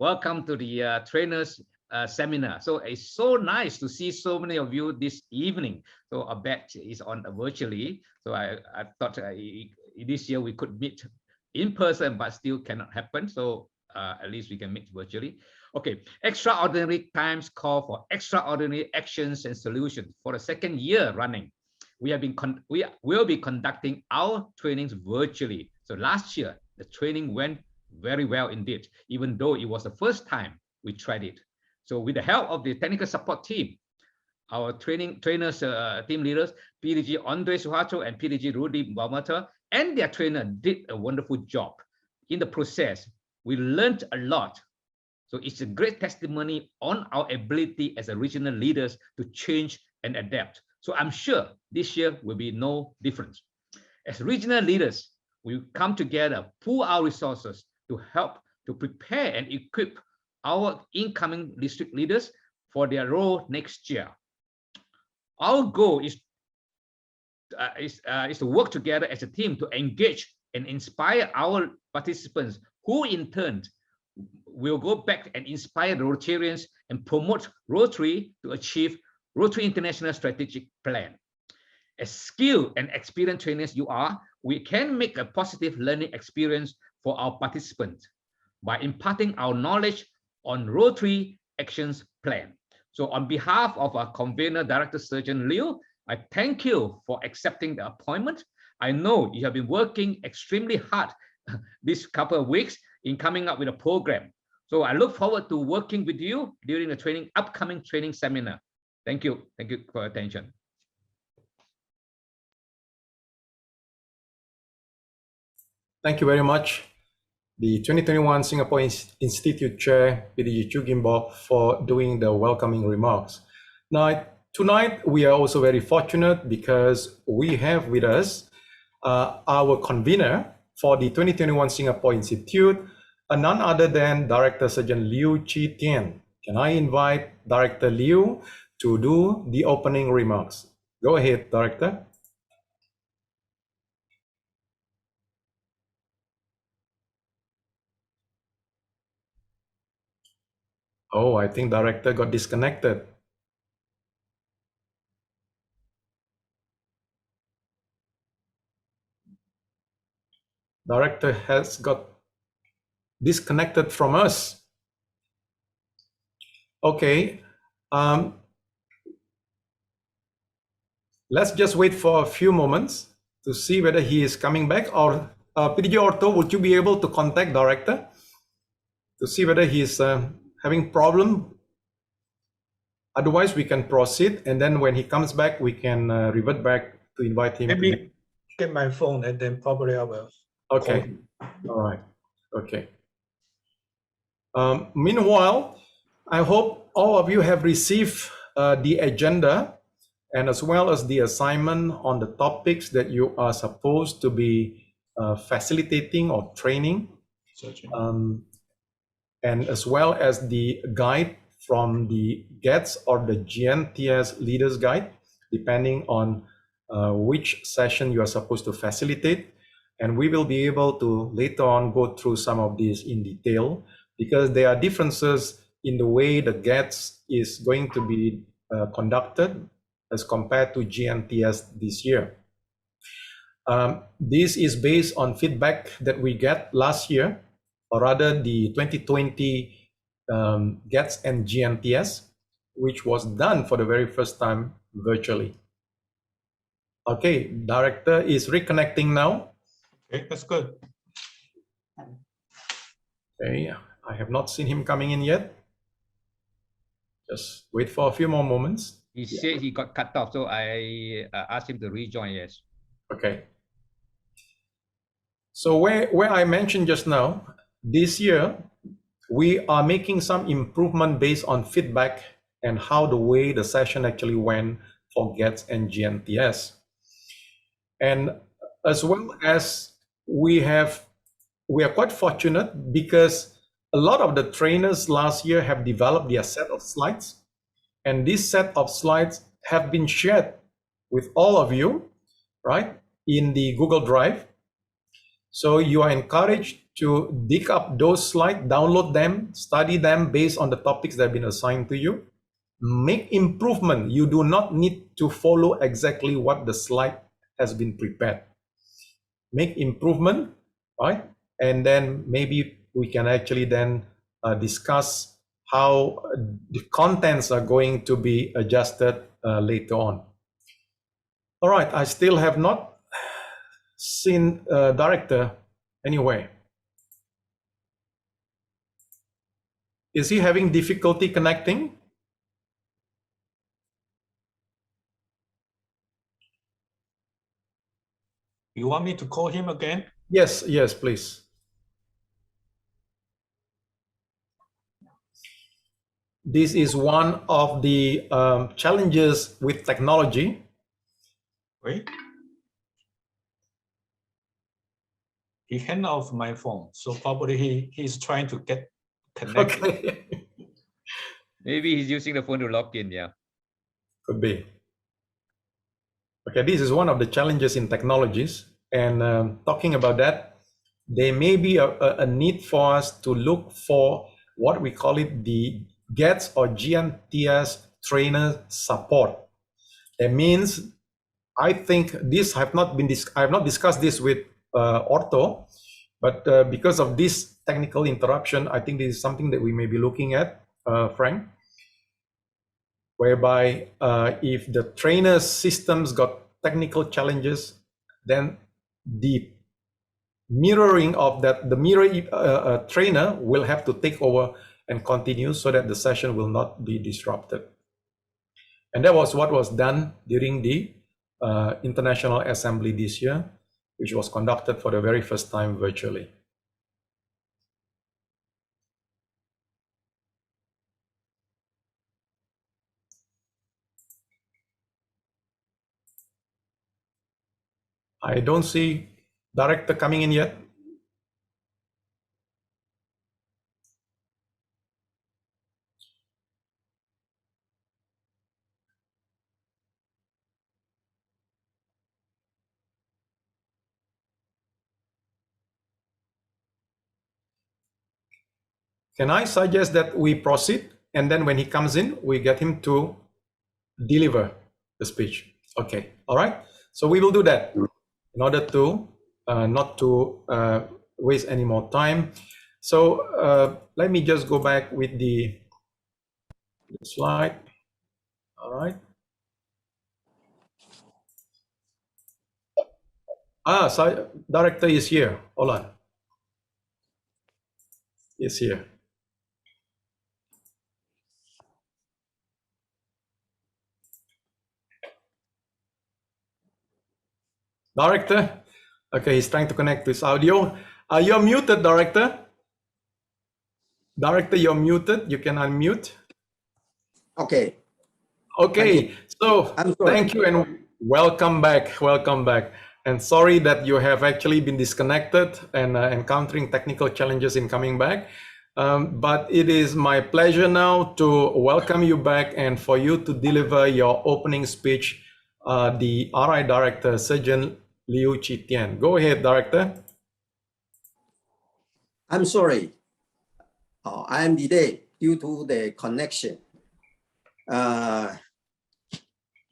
welcome to the trainers seminar. So it's so nice to see so many of you this evening. So a batch is on virtually. So I thought this year we could meet in person, but still cannot happen. So at least we can meet virtually. Okay, extraordinary times call for extraordinary actions and solutions. For the second year running, we will be conducting our trainings virtually. So last year, the training went very well indeed, even though it was the first time we tried it. So with the help of the technical support team, our trainers, team leaders, PDG Andre Suharto and PDG Rudy Baumata, and their trainer did a wonderful job. In the process, we learned a lot. So it's a great testimony on our ability as a regional leaders to change and adapt. So I'm sure this year will be no difference. As regional leaders, we come together, pool our resources to help to prepare and equip our incoming district leaders for their role next year. Our goal is to work together as a team to engage and inspire our participants, who in turn will go back and inspire the Rotarians and promote Rotary to achieve Rotary International Strategic Plan. As skilled and experienced trainers you are, we can make a positive learning experience for our participants by imparting our knowledge on Rotary Actions Plan. So on behalf of our convener, Director Surgeon Liu, I thank you for accepting the appointment. I know you have been working extremely hard this couple of weeks in coming up with a program. So I look forward to working with you during the upcoming training seminar. Thank you. Thank you for your attention. Thank you very much, the 2021 Singapore Institute Chair, PDG Chu Gim Bok, for doing the welcoming remarks. Now, tonight, we are also very fortunate because we have with us our convener for the 2021 Singapore Institute, none other than Director Surgeon Liu Chi Tian. Can I invite Director Liu to do the opening remarks? Go ahead, Director. Oh, I think Director got disconnected. Director has got disconnected from us. Okay. Let's just wait for a few moments to see whether he is coming back, or PDG Ortho, would you be able to contact Director to see whether he's having problem? Otherwise, we can proceed, and then when he comes back, we can revert back to invite him. Maybe get my phone, and then probably I will. Okay. All right. Okay. Meanwhile, I hope all of you have received the agenda and as well as the assignment on the topics that you are supposed to be facilitating or training, and as well as the guide from the GETS or the GNTS Leaders Guide, depending on which session you are supposed to facilitate. And we will be able to later on go through some of these in detail, because there are differences in the way the GETS is going to be conducted as compared to GNTS this year. This is based on feedback that we get last year, or rather the 2020 GETS and GNTS, which was done for the very first time virtually. Okay, Director is reconnecting now. Okay, that's good. Okay, I have not seen him coming in yet. Just wait for a few more moments. He said he got cut off, so I asked him to rejoin. Yes. Okay. So where I mentioned just now, this year we are making some improvement based on feedback and how the way the session actually went for GETS and GNTS. And as well as we are quite fortunate because a lot of the trainers last year have developed their set of slides, and this set of slides have been shared with all of you, right, in the Google Drive. So you are encouraged to dig up those slides, download them, study them based on the topics that have been assigned to you. Make improvement. You do not need to follow exactly what the slide has been prepared. Make improvement, right? And then maybe we can actually then discuss how the contents are going to be adjusted later on. All right, I still have not seen director anyway. Is he having difficulty connecting? You want me to call him again? Yes, yes, please. This is one of the challenges with technology. Wait. He handed off my phone, so probably he's trying to get connected. Okay. Maybe he's using the phone to log in, yeah. Could be. Okay, this is one of the challenges in technologies. And talking about that, there may be a need for us to look for what we call it the GETS or GNTS trainer support. That means, I think this I have not discussed this with Ortho, but because of this technical interruption, I think this is something that we may be looking at, Frank, whereby if the trainer's systems got technical challenges, then the mirroring of that, the mirror trainer will have to take over and continue so that the session will not be disrupted. And that was what was done during the International Assembly this year, which was conducted for the very first time virtually. I don't see director coming in yet. Can I suggest that we proceed, and then when he comes in, we get him to deliver the speech? Okay, all right. So we will do that in order to not to waste any more time. So let me just go back with the slide. All right. So director is here. Hold on. Is here. Director. Okay, he's trying to connect to his audio. You're muted, director. Director, you're muted. You can unmute. Okay. Okay. So thank you and welcome back. Welcome back. And sorry that you have actually been disconnected and encountering technical challenges in coming back. But it is my pleasure now to welcome you back and for you to deliver your opening speech, the RI Director, Surgeon Liu Chi-Tian. Go ahead, Director. I'm sorry. I am delayed due to the connection.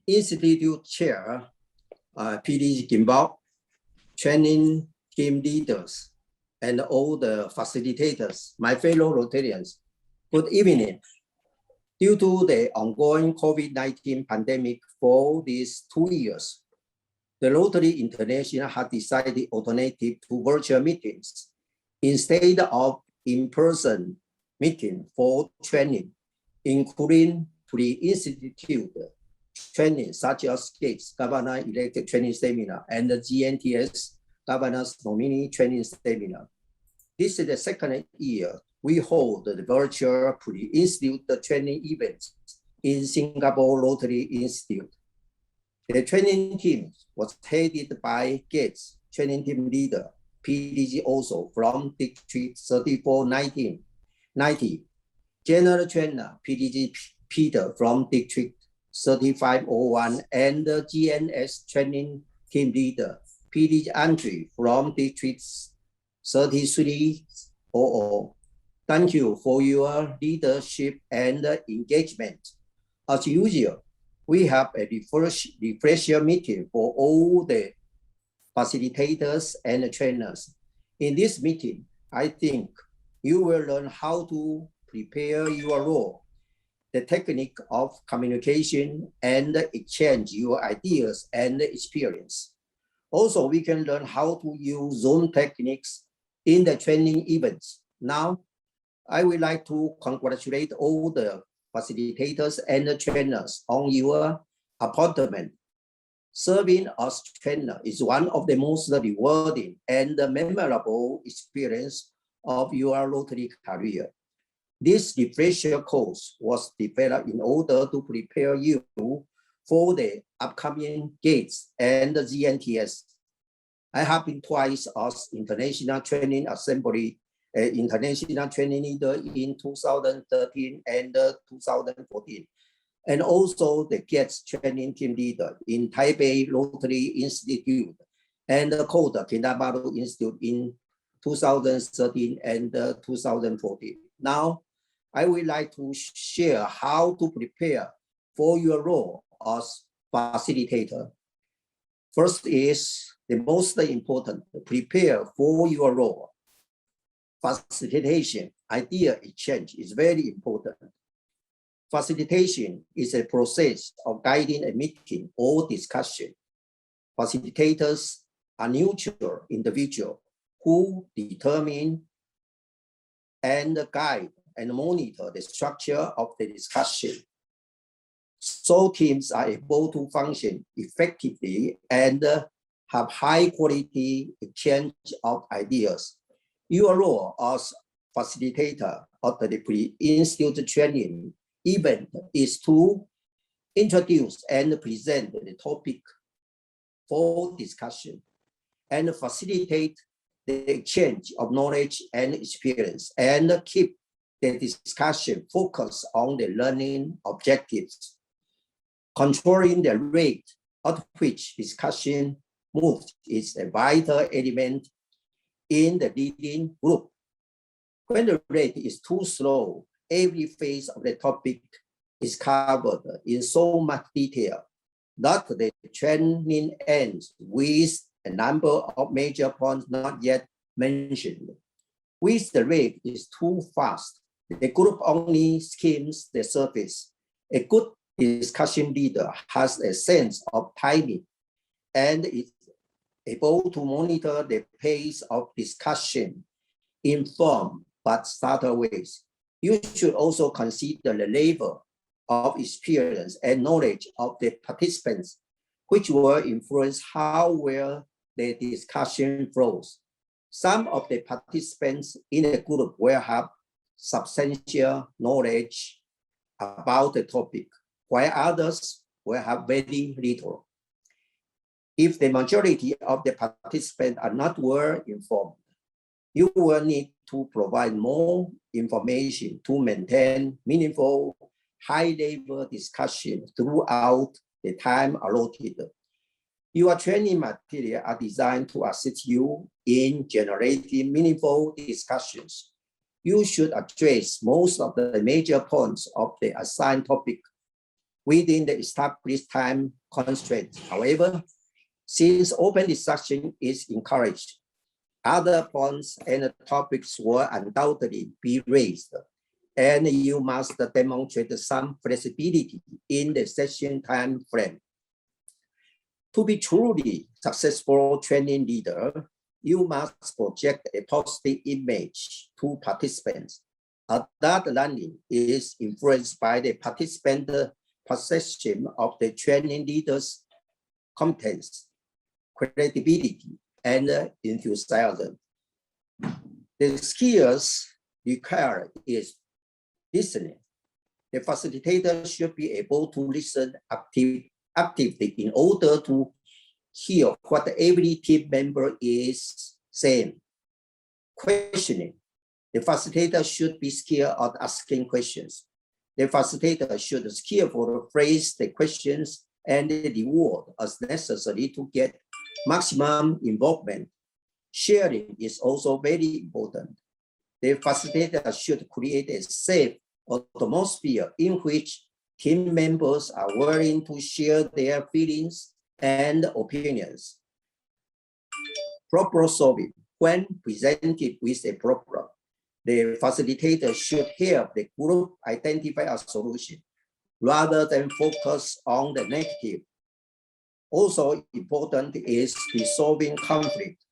Institute Chair, PDG Gimbal, training team leaders, and all the facilitators, my fellow Rotarians, good evening. Due to the ongoing COVID-19 pandemic for these 2 years, the Rotary International has decided alternative to virtual meetings instead of in-person meeting for training, including pre-institute training such as GETS Governor-Elected Training Seminar and the GNTS Governor's Nominee Training Seminar. This is the second year we hold the virtual pre-institute training events in Singapore Rotary Institute. The training team was headed by GETS training team leader, PDG also from District 3490, General Trainer PDG Peter from District 3501, and the GNS training team leader, PDG Andrew from District 3300. Thank you for your leadership and engagement. As usual, we have a refresher meeting for all the facilitators and trainers. In this meeting, I think you will learn how to prepare your role, the technique of communication, and exchange your ideas and experience. Also, we can learn how to use zone techniques in the training events. Now, I would like to congratulate all the facilitators and the trainers on your appointment. Serving as trainer is one of the most rewarding and memorable experience of your Rotary career. This refresher course was developed in order to prepare you for the upcoming GETS and the GNTS. I have been twice as International Training Assembly, International Training Leader in 2013 and 2014, and also the GETS Training Team Leader in Taipei Rotary Institute and the Code Kinabalu Institute in 2013 and 2014. Now, I would like to share how to prepare for your role as facilitator. First is the most important, prepare for your role. Facilitation, idea exchange is very important. Facilitation is a process of guiding a meeting or discussion. Facilitators are neutral individuals who determine and guide and monitor the structure of the discussion, so teams are able to function effectively and have high quality exchange of ideas. Your role as facilitator of the pre-institute training event is to introduce and present the topic for discussion and facilitate the exchange of knowledge and experience and keep the discussion focused on the learning objectives. Controlling the rate at which discussion moves is a vital element in the leading group. When the rate is too slow, every phase of the topic is covered in so much detail that the training ends with a number of major points not yet mentioned. When the rate is too fast, the group only skims the surface. A good discussion leader has a sense of timing and is able to monitor the pace of discussion in firm but subtle ways. You should also consider the level of experience and knowledge of the participants, which will influence how well the discussion flows. Some of the participants in a group will have substantial knowledge about the topic, while others will have very little. If the majority of the participants are not well informed, you will need to provide more information to maintain meaningful, high-level discussion throughout the time allotted. Your training material are designed to assist you in generating meaningful discussions. You should address most of the major points of the assigned topic within the established time constraints. However, since open discussion is encouraged, other points and topics will undoubtedly be raised, and you must demonstrate some flexibility in the session time frame. To be truly successful training leader, you must project a positive image to participants. That learning is influenced by the participant perception of the training leader's competence, credibility, and enthusiasm. The skills required is listening. The facilitator should be able to listen actively in order to hear what every team member is saying. Questioning. The facilitator should be skilled at asking questions. The facilitator should skillfully phrase the questions and the reward as necessary to get maximum involvement. Sharing is also very important. The facilitator should create a safe atmosphere in which team members are willing to share their feelings and opinions. Problem solving. When presented with a problem, the facilitator should help the group identify a solution rather than focus on the negative. Also important is resolving conflict.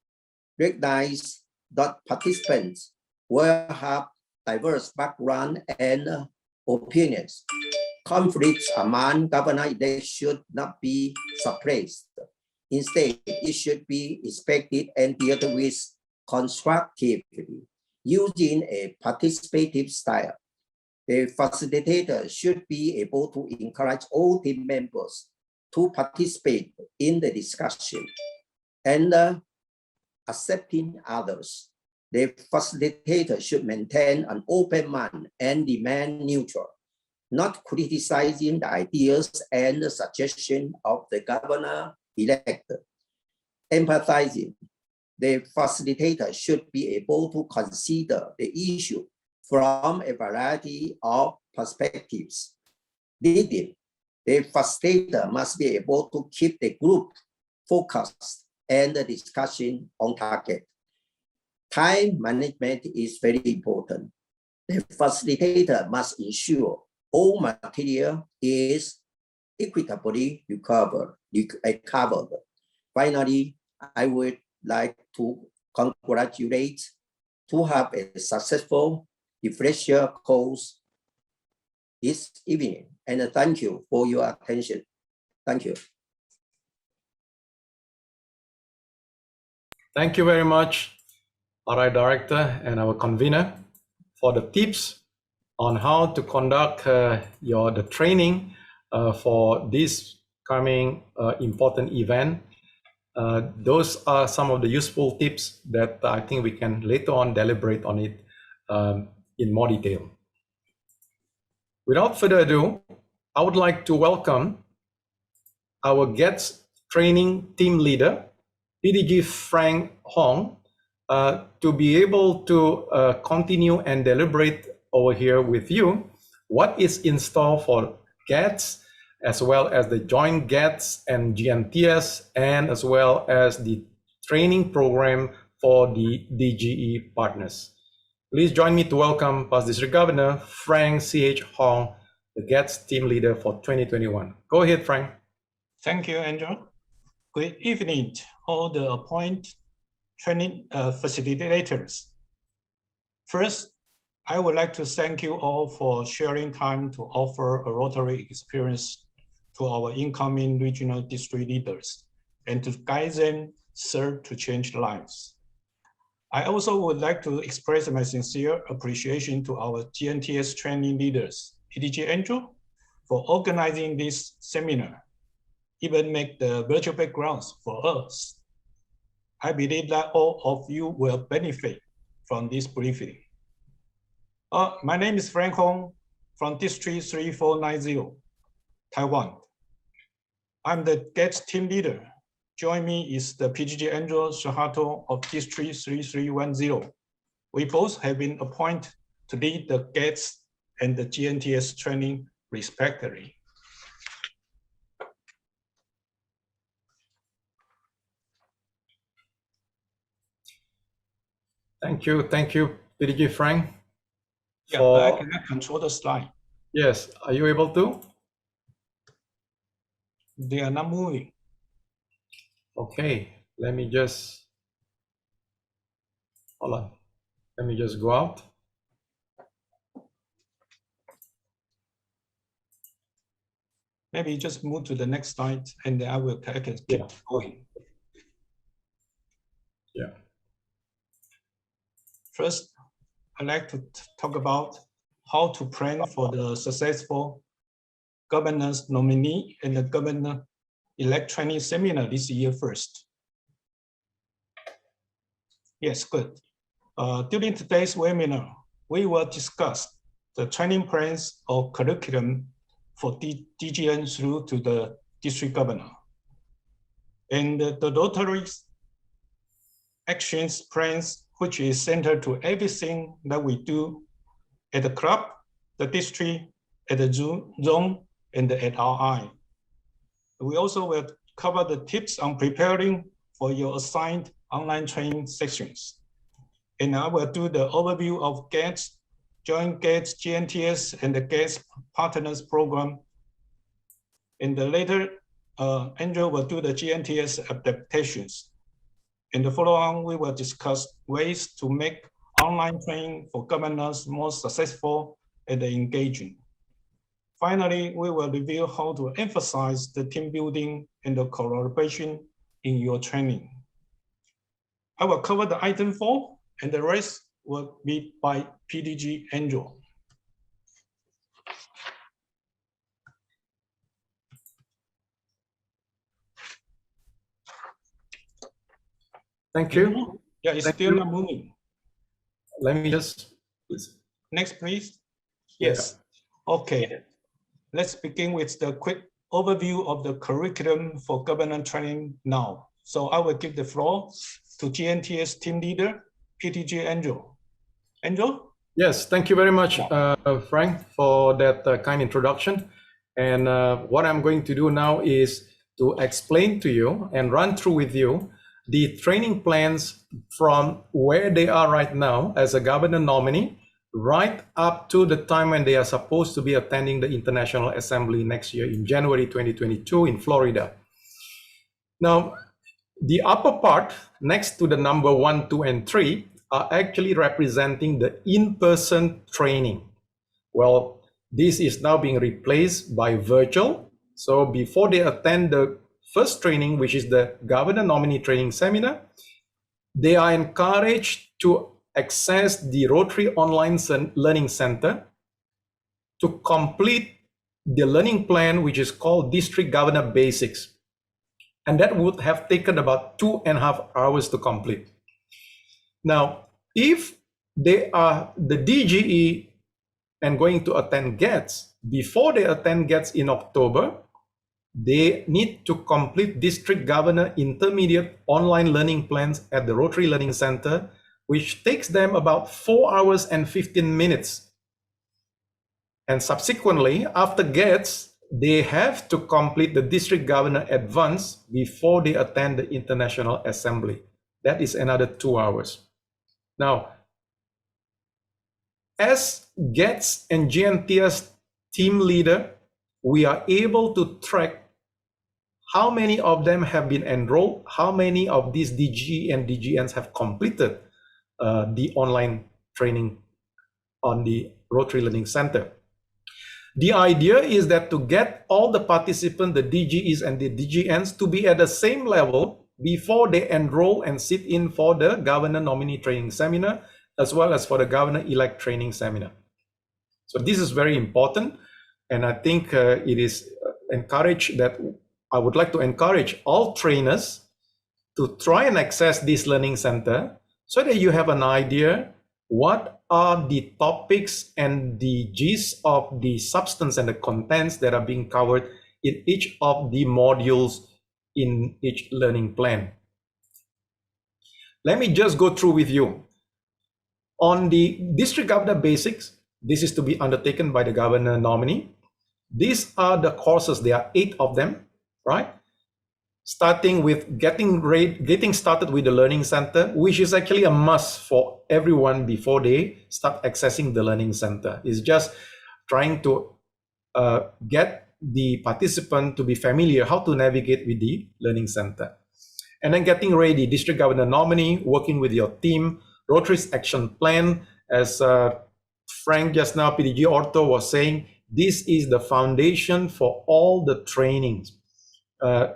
Recognize that participants will have diverse background and opinions. Conflicts among governors should not be suppressed. Instead, it should be expected and dealt with constructively, using a participative style. The facilitator should be able to encourage all team members to participate in the discussion and accepting others. The facilitator should maintain an open mind and remain neutral, not criticizing the ideas and the suggestions of the governor-elect. Empathizing. The facilitator should be able to consider the issue from a variety of perspectives. Leading. The facilitator must be able to keep the group focused and the discussion on target. Time management is very important. The facilitator must ensure all material is equitably covered. Finally, I would like to congratulate to have a successful refresher course this evening, and thank you for your attention. Thank you. Thank you very much, RI Director and our convener, for the tips on how to conduct the training for this coming important event. Those are some of the useful tips that I think we can later on deliberate on it in more detail. Without further ado, I would like to welcome our GETS training team leader, PDG Frank Hong, to be able to continue and deliberate over here with you what is in store for GETS, as well as the joint GETS and GNTS, and as well as the training program for the DGE Partners. Please join me to welcome Past District Governor Frank C.H. Hong, the GETS team leader for 2021. Go ahead, Frank. Thank you, Andrew. Good evening, all the appointed training facilitators. First, I would like to thank you all for sharing time to offer a Rotary experience to our incoming regional district leaders and to guide them serve to change lives. I also would like to express my sincere appreciation to our GNTS training leaders, PDG Andrew, for organizing this seminar, even make the virtual backgrounds for us. I believe that all of you will benefit from this briefing. My name is Frank Hong from District 3490, Taiwan. I'm the GETS team leader. Join me is the PGG Andrew Shahato of District 3310. We both have been appointed to lead the GETS and the GNTS training respectively. Thank you, PDG Frank. Yeah, I cannot control the slide. Yes, are you able to? They are not moving. Okay, let me just, hold on. Let me just go out. Maybe just move to the next slide and then I can keep going. Yeah. First, I'd like to talk about how to plan for the successful governor's nominee and the governor-elect training seminar this year first. Yes, good. During today's webinar, we will discuss the training plans or curriculum for DGN through to the district governor. And the Rotary's actions plans, which is centered to everything that we do at the club, the district, at the zone, and at RI. We also will cover the tips on preparing for your assigned online training sessions. And I will do the overview of GETS, joint GETS GNTS, and the GETS Partners program. And later, Andrew will do the GNTS adaptations. In the follow-on, we will discuss ways to make online training for governors more successful and engaging. Finally, we will review how to emphasize the team building and the collaboration in your training. I will cover the item 4, and the rest will be by PDG Andrew. Thank you. Yeah, it's Thank still you. not moving. Let me just. Next, please. Yes. Yeah. Okay. Let's begin with the quick overview of the curriculum for governance training now. So I will give the floor to GNTS team leader, PTG Andrew. Andrew? Yes, thank you very much, Frank, for that kind introduction. And what I'm going to do now is to explain to you and run through with you the training plans from where they are right now as a governor nominee, right up to the time when they are supposed to be attending the International Assembly next year in January 2022 in Florida. Now, the upper part next to the number 1, 2, and 3 are actually representing the in-person training. Well, this is now being replaced by virtual. So before they attend the first training, which is the governor nominee training seminar, they are encouraged to access the Rotary Online Learning Center to complete the learning plan, which is called District Governor Basics. And that would have taken about 2.5 hours to complete. Now, if they are the DGE and going to attend GETS, before they attend GETS in October, they need to complete District Governor Intermediate online learning plans at the Rotary Learning Center, which takes them about 4 hours and 15 minutes. And subsequently, after GETS, they have to complete the District Governor Advance before they attend the International Assembly. That is another 2 hours. Now, as GETS and GNTS team leader, we are able to track how many of them have been enrolled, how many of these DGE and DGNs have completed the online training on the Rotary Learning Center. The idea is that to get all the participants, the DGEs and the DGNs, to be at the same level before they enroll and sit in for the Governor Nominee Training Seminar, as well as for the Governor-elect Training Seminar. So this is very important, and I think it is encouraged that I would like to encourage all trainers to try and access this learning center so that you have an idea what are the topics and the gist of the substance and the contents that are being covered in each of the modules in each learning plan. Let me just go through with you. On the District Governor Basics, this is to be undertaken by the Governor nominee. These are the courses, there are 8 of them, right? Starting with getting started with the Learning Center, which is actually a must for everyone before they start accessing the Learning Center. It's just trying to get the participant to be familiar how to navigate with the Learning Center. And then getting ready, District Governor nominee, working with your team, Rotary's action plan, as Frank just now, PDG Ortho was saying, this is the foundation for all the trainings.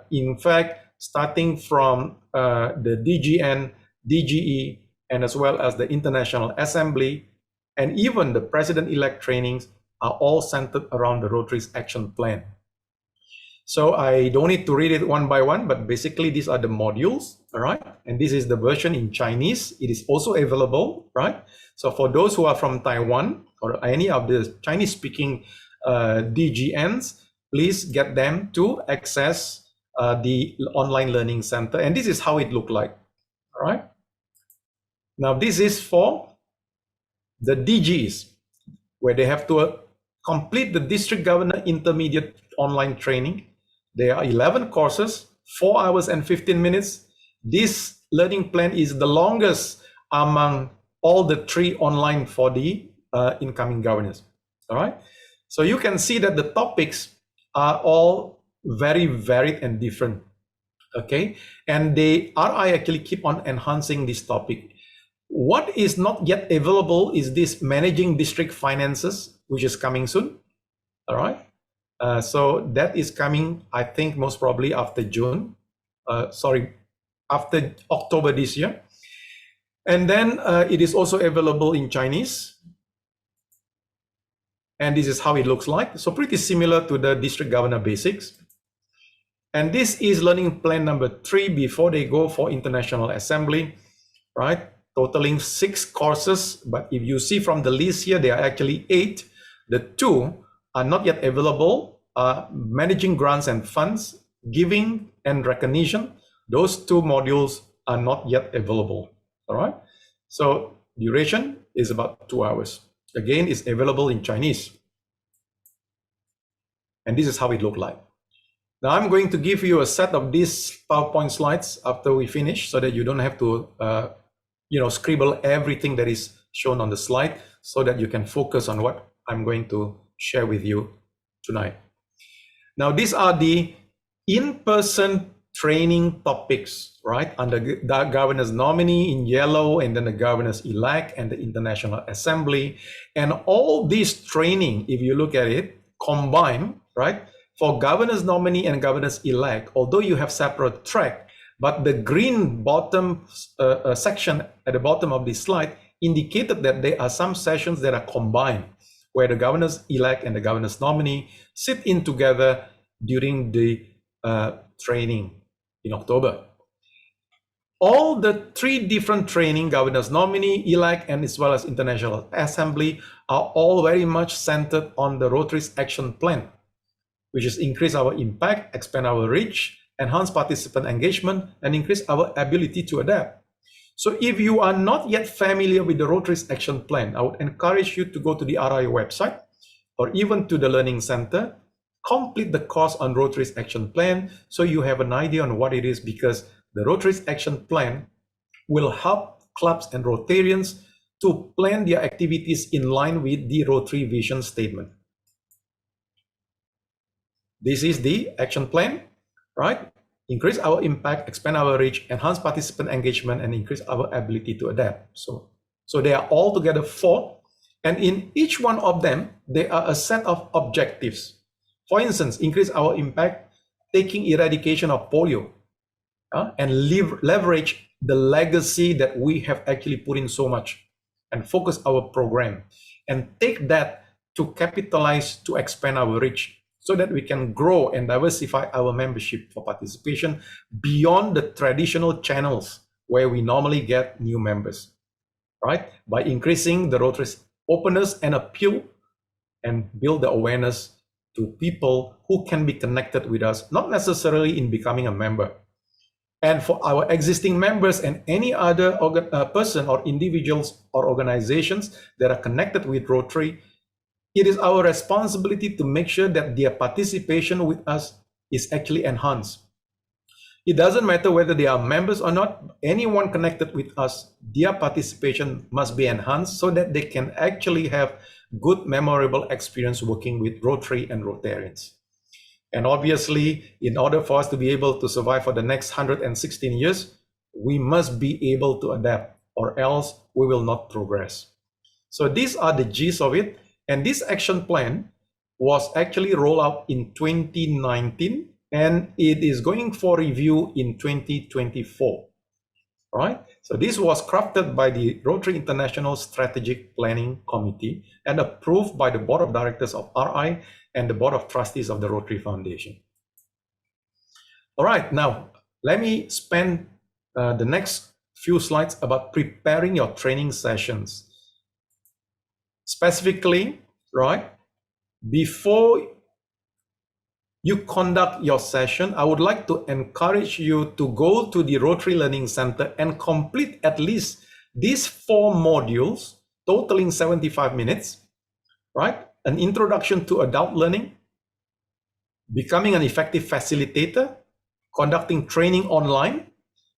In fact, starting from the DGN, DGE, and as well as the International Assembly, and even the President-elect trainings are all centered around the Rotary's action plan. So I don't need to read it one by one, but basically these are the modules, all right? And this is the version in Chinese. It is also available, right? So for those who are from Taiwan or any of the Chinese-speaking DGNs, please get them to access the online learning center. And this is how it looked like, all right? Now, this is for the DGEs, where they have to complete the District Governor Intermediate online training. There are 11 courses, 4 hours and 15 minutes. This learning plan is the longest among all the 3 online for the incoming governors. All right. So you can see that the topics are all very varied and different. Okay. And the RI actually keep on enhancing this topic. What is not yet available is this managing district finances, which is coming soon. All right. So that is coming, I think, most probably after after October this year. And then it is also available in Chinese. And this is how it looks like. So pretty similar to the district governor basics. And this is learning plan number 3 before they go for international assembly, right? Totaling 6 courses. But if you see from the list here, there are actually 8. The 2 are not yet available. Managing grants and funds, giving and recognition. Those 2 modules are not yet available. All right. So duration is about 2 hours. Again, it's available in Chinese. And this is how it looked like. Now I'm going to give you a set of these PowerPoint slides after we finish, so that you don't have to scribble everything that is shown on the slide, so that you can focus on what I'm going to share with you tonight. Now, these are the in-person training topics, right? Under the governor's nominee in yellow, and then the governor's elect and the International Assembly. And all this training, if you look at it, combined, right? For governor's nominee and governor's elect, although you have separate track, but the green bottom section at the bottom of this slide indicated that there are some sessions that are combined, where the governor's elect and the governor's nominee sit in together during the training in October. All the 3 different training, governor's nominee, elect, and as well as International Assembly, are all very much centered on the Rotary's action plan, which is increase our impact, expand our reach, enhance participant engagement, and increase our ability to adapt. So if you are not yet familiar with the Rotary's action plan, I would encourage you to go to the RI website or even to the Learning Center, complete the course on Rotary's action plan so you have an idea on what it is, because the Rotary's action plan will help clubs and Rotarians to plan their activities in line with the Rotary vision statement. This is the action plan, right? Increase our impact, expand our reach, enhance participant engagement, and increase our ability to adapt. So they are all together 4. And in each one of them, there are a set of objectives. For instance, increase our impact, taking eradication of polio, and leverage the legacy that we have actually put in so much, and focus our program, and take that to capitalize to expand our reach, so that we can grow and diversify our membership for participation beyond the traditional channels where we normally get new members, right? By increasing the Rotary's openness and appeal, and build the awareness to people who can be connected with us, not necessarily in becoming a member. And for our existing members and any other person or individuals or organizations that are connected with Rotary, it is our responsibility to make sure that their participation with us is actually enhanced. It doesn't matter whether they are members or not, anyone connected with us, their participation must be enhanced so that they can actually have good, memorable experience working with Rotary and Rotarians. And obviously, in order for us to be able to survive for the next 116 years, we must be able to adapt, or else we will not progress. So these are the G's of it. And this action plan was actually rolled out in 2019, and it is going for review in 2024, right? So this was crafted by the Rotary International Strategic Planning Committee and approved by the Board of Directors of RI and the Board of Trustees of the Rotary Foundation. All right, now let me spend the next few slides about preparing your training sessions. Specifically, right, before you conduct your session, I would like to encourage you to go to the Rotary Learning Center and complete at least These 4 modules, totaling 75 minutes, right? An introduction to adult learning, becoming an effective facilitator, conducting training online,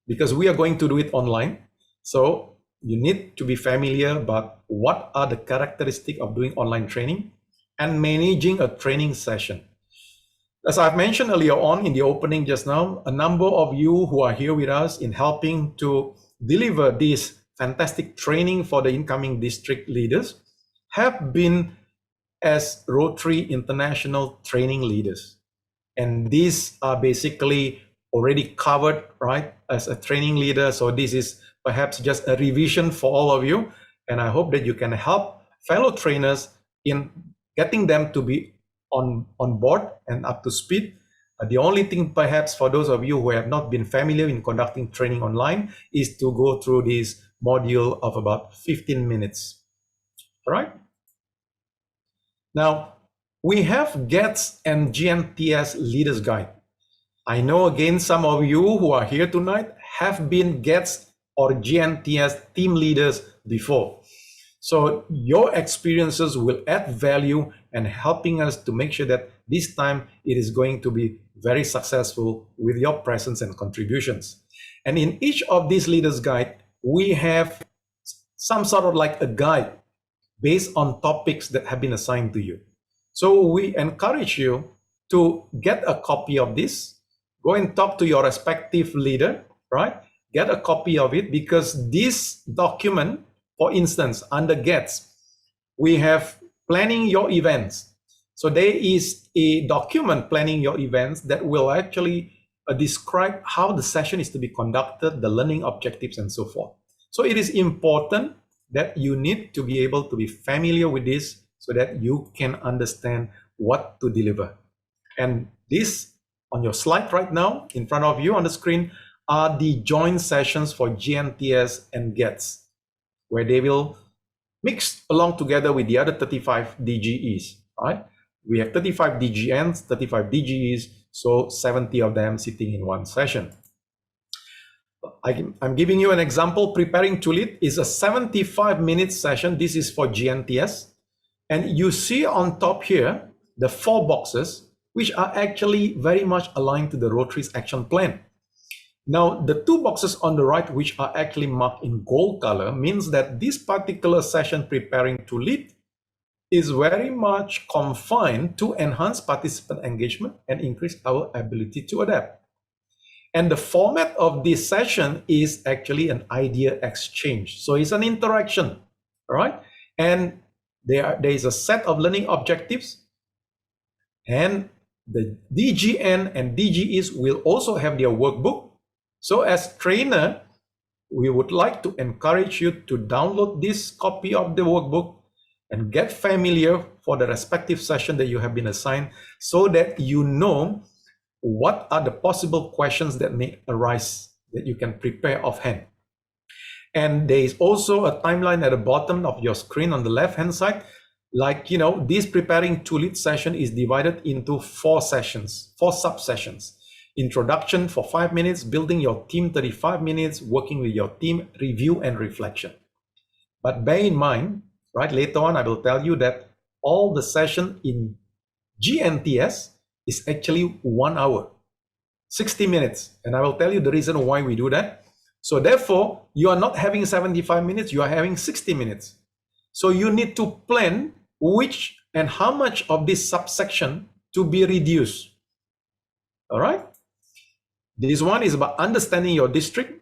because we are going to do it online. So you need to be familiar about what are the characteristics of doing online training and managing a training session. As I've mentioned earlier on in the opening just now, a number of you who are here with us in helping to deliver this fantastic training for the incoming district leaders have been as Rotary International training leaders. And these are basically already covered, right, as a training leader. So this is perhaps just a revision for all of you. And I hope that you can help fellow trainers in getting them to be on board and up to speed. The only thing perhaps for those of you who have not been familiar in conducting training online is to go through this module of about 15 minutes. All right. Now, we have GETS and GNTS Leaders Guide. I know again, some of you who are here tonight have been GETS or GNTS team leaders before. So your experiences will add value and helping us to make sure that this time it is going to be very successful with your presence and contributions. And in each of these Leaders Guide, we have some sort of like a guide based on topics that have been assigned to you. So we encourage you to get a copy of this, go and talk to your respective leader, right? Get a copy of it, because this document, for instance, under GETS, we have planning your events. So there is a document planning your events that will actually describe how the session is to be conducted, the learning objectives, and so forth. So it is important that you need to be able to be familiar with this so that you can understand what to deliver. And this on your slide right now in front of you on the screen are the joint sessions for GNTS and GETS, where they will mix along together with the other 35 DGEs, right? We have 35 DGNs, 35 DGEs, so 70 of them sitting in one session. I'm giving you an example. Preparing to Lead is a 75-minute session. This is for GNTS. And you see on top here, the 4 boxes, which are actually very much aligned to the Rotary's action plan. Now, the 2 boxes on the right, which are actually marked in gold color, means that this particular session, Preparing to Lead, is very much confined to enhance participant engagement and increase our ability to adapt. And the format of this session is actually an idea exchange. So it's an interaction, all right? And there is a set of learning objectives, and the DGN and DGEs will also have their workbook. So as trainer, we would like to encourage you to download this copy of the workbook and get familiar for the respective session that you have been assigned, so that you know what are the possible questions that may arise that you can prepare offhand. And there is also a timeline at the bottom of your screen on the left-hand side. Like, you know, this Preparing to Lead session is divided into 4 sessions, 4 sub-sessions. Introduction for 5 minutes, building your team 35 minutes, working with your team, review and reflection. But bear in mind, right, later on I will tell you that all the session in GNTS is actually 1 hour, 60 minutes. And I will tell you the reason why we do that. So therefore, you are not having 75 minutes, you are having 60 minutes. So you need to plan which and how much of this subsection to be reduced. All right. This one is about understanding your district.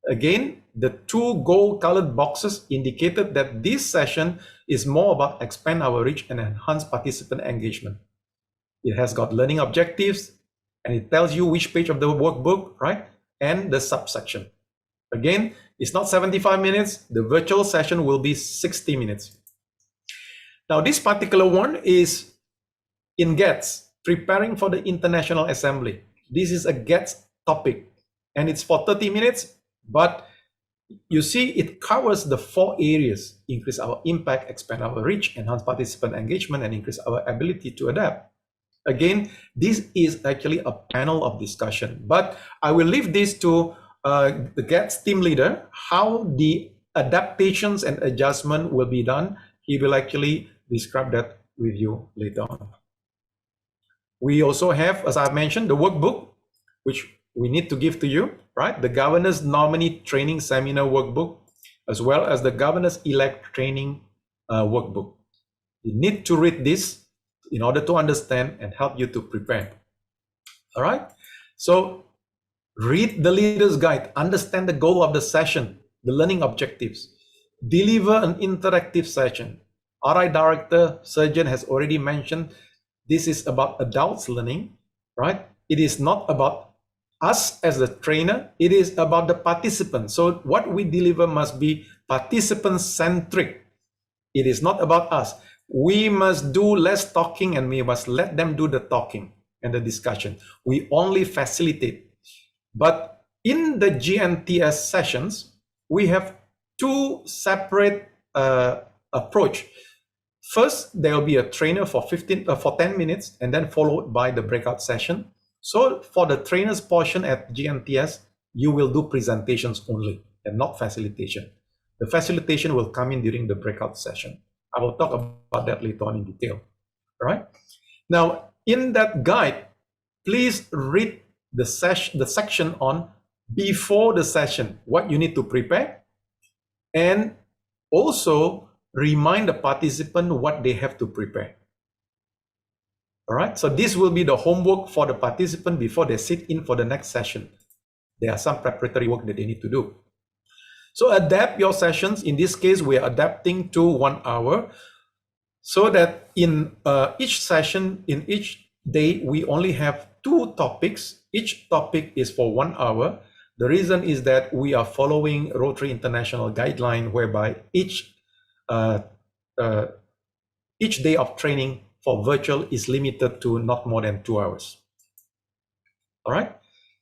Again, the 2 gold colored boxes indicated that this session is more about expand our reach and enhance participant engagement. It has got learning objectives, and it tells you which page of the workbook, right? And the subsection. Again, it's not 75 minutes. The virtual session will be 60 minutes. Now, this particular one is in GETS, preparing for the International Assembly. This is a GETS topic, and it's for 30 minutes, but you see it covers the 4 areas: increase our impact, expand our reach, enhance participant engagement, and increase our ability to adapt. Again, this is actually a panel of discussion, but I will leave this to the GETS team leader, how the adaptations and adjustment will be done. He will actually describe that with you later on. We also have, as I mentioned, the workbook, which we need to give to you, right? The Governors Nominee Training Seminar workbook, as well as the Governors Elect Training workbook. You need to read this in order to understand and help you to prepare. All right. So read the Leader's Guide, understand the goal of the session, the learning objectives, deliver an interactive session. RI Director, Surgeon has already mentioned this is about adults learning, right? It is not about us as the trainer, it is about the participant. So what we deliver must be participant-centric. It is not about us. We must do less talking and we must let them do the talking and the discussion. We only facilitate. But in the GNTS sessions, we have two separate approach. First, there will be a trainer for 10 minutes and then followed by the breakout session. So for the trainers portion at GNTS, you will do presentations only and not facilitation. The facilitation will come in during the breakout session. I will talk about that later on in detail. All right. Now, in that guide, please read the section on before the session, what you need to prepare, and also remind the participant what they have to prepare. All right. So this will be the homework for the participant before they sit in for the next session. There are some preparatory work that they need to do. So adapt your sessions. In this case, we are adapting to 1 hour so that in each session, in each day, we only have 2 topics. Each topic is for 1 hour. The reason is that we are following Rotary International guideline whereby each day of training for virtual is limited to not more than 2 hours. All right.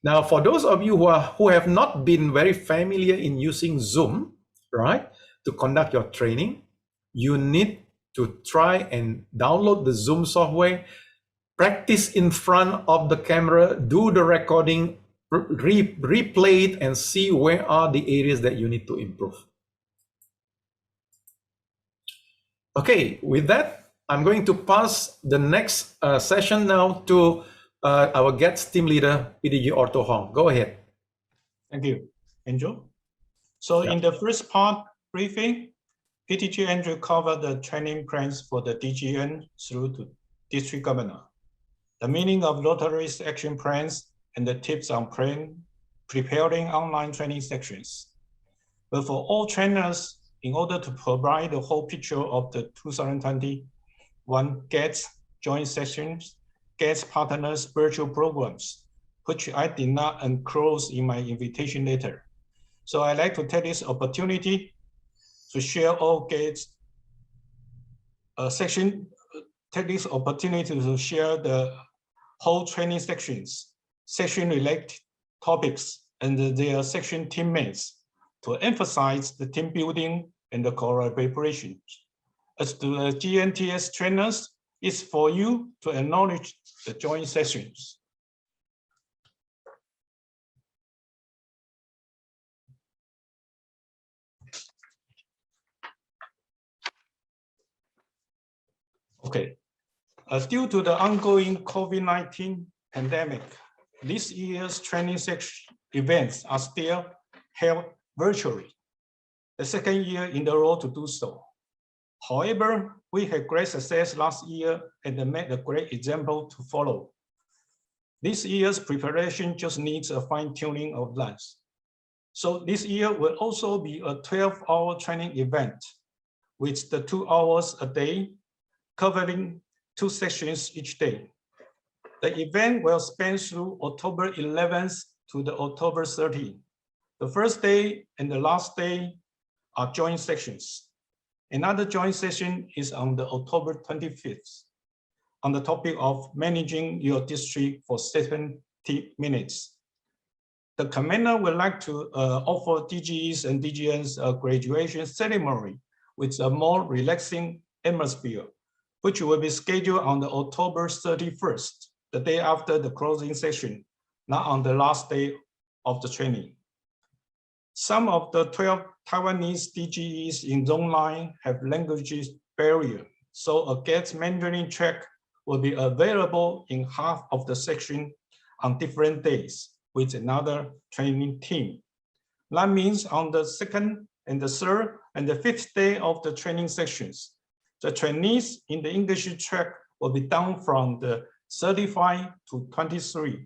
Now, for those of you who have not been very familiar in using Zoom, right, to conduct your training, you need to try and download the Zoom software, practice in front of the camera, do the recording, replay it, and see where are the areas that you need to improve. Okay, with that, I'm going to pass the next session now to our GETS team leader, PDG Orto Hong. Go ahead. Thank you, Andrew. So in the first part briefing, PDG Andrew covered the training plans for the DGN through to district governor, the meaning of Rotary's action plans, and the tips on preparing online training sections. But for all trainers, in order to provide the whole picture of the 2021 GETS joint sessions, GETS Partners virtual programs, which I did not enclose in my invitation letter. So I'd like to take this opportunity to share all GETS take this opportunity to share the whole training sections, section-related topics, and their section teammates to emphasize the team building and the collaboration. As to the GNTS trainers, it's for you to acknowledge the joint sessions. Okay, due to the ongoing COVID-19 pandemic, this year's training section events are still held virtually, the second year in a row to do so. However, we had great success last year and made a great example to follow. This year's preparation just needs a fine-tuning of length. So this year will also be a 12-hour training event with the 2 hours a day, covering 2 sessions each day. The event will span through October 11th to the October 30th. The first day and the last day are joint sessions. Another joint session is on the October 25th on the topic of managing your district for 70 minutes. The commander would like to offer DGEs and DGNs a graduation ceremony with a more relaxing atmosphere, which will be scheduled on the October 31st, the day after the closing session, not on the last day of the training. Some of the 12 Taiwanese DGEs in Zone 9 have language barrier, so a GETS Mandarin track will be available in half of the section on different days with another training team. That means on the second and the third and the fifth day of the training sessions, the trainees in the English track will be down from the 35 to 23,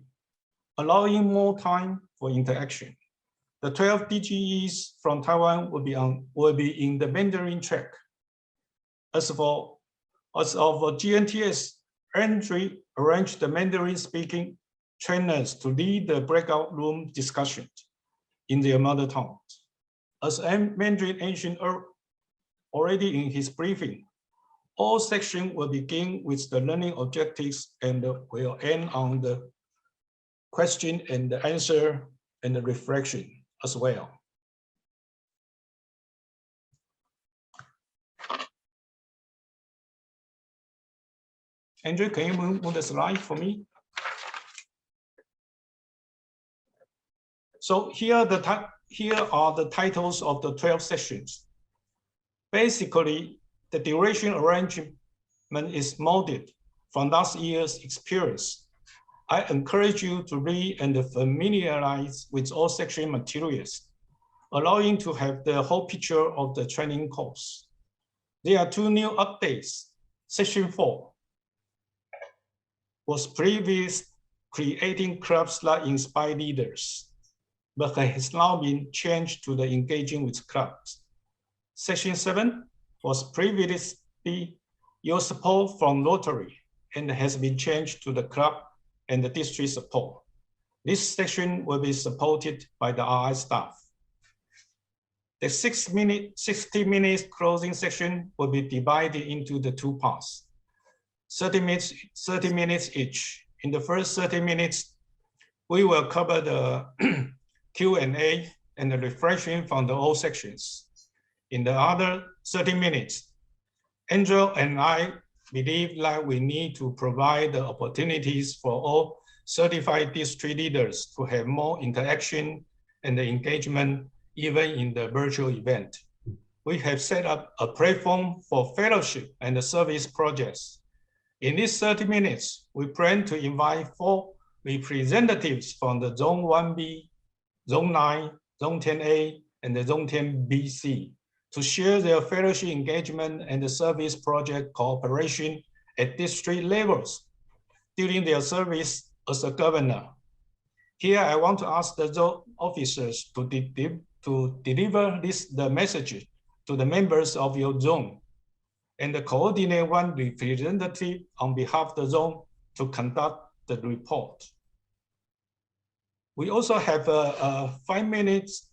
allowing more time for interaction. The 12 DGEs from Taiwan will be in the Mandarin track. As of GNTS, Andrew arranged the Mandarin speaking trainers to lead the breakout room discussion in their mother tongue. As Mandarin mentioned already in his briefing, all sections will begin with the learning objectives and will end on the question and the answer and the reflection as well. Andrew, can you move the slide for me? So here are the titles of the 12 sessions. Basically, the duration arrangement is molded from last year's experience. I encourage you to read and familiarize with all section materials, allowing to have the whole picture of the training course. There are two new updates. Section 4 was previous creating clubs that inspire leaders, but has now been changed to the engaging with clubs. Section 7 was previously your support from Rotary and has been changed to the club and the district support. This section will be supported by the RI staff. The 60 minutes closing section will be divided into the two parts, 30 minutes each. In the first 30 minutes, we will cover the Q&A and the reflection from the all sections. In the other 30 minutes, Angel and I believe that we need to provide the opportunities for all certified district leaders to have more interaction and engagement even in the virtual event. We have set up a platform for fellowship and the service projects. In these 30 minutes, we plan to invite 4 representatives from the Zone 1B, Zone 9, Zone 10A, and the Zone 10BC to share their fellowship engagement and the service project cooperation at district levels during their service as a governor. Here, I want to ask the zone officers to deliver the message to the members of your zone and coordinate one representative on behalf of the zone to conduct the report. We also have 5 minutes.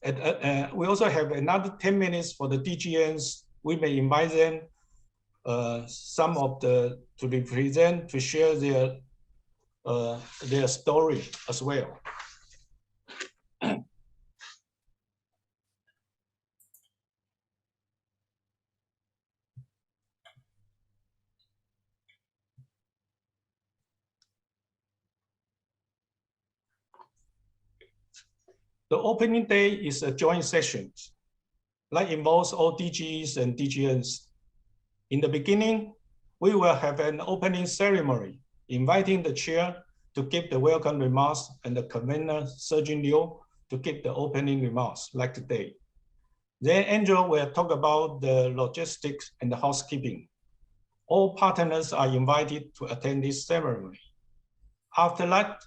We also have another 10 minutes for the DGNs. We may invite them, some of to represent, to share their story as well. The opening day is a joint session that involves all DGEs and DGNs. In the beginning, we will have an opening ceremony, inviting the chair to give the welcome remarks and the convener, Surgeon Liu, to give the opening remarks like today. Then Angel will talk about the logistics and the housekeeping. All partners are invited to attend this ceremony. After that,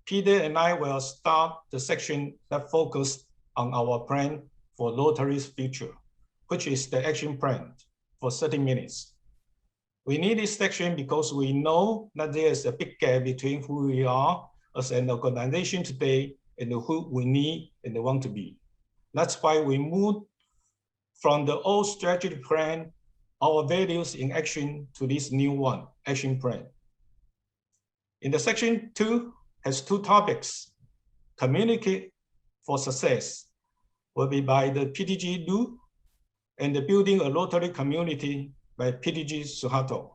Peter and I will start the section that focuses on our plan for Rotary's future, which is the action plan for 30 minutes. We need this section because we know that there is a big gap between who we are as an organization today and who we need and want to be. That's why we moved from the old strategic plan, our values in action, to this new one, action plan. In the section 2, has 2 topics. Communicate for success will be by the PDG Lu, and the building a Rotary community by PDG Suharto.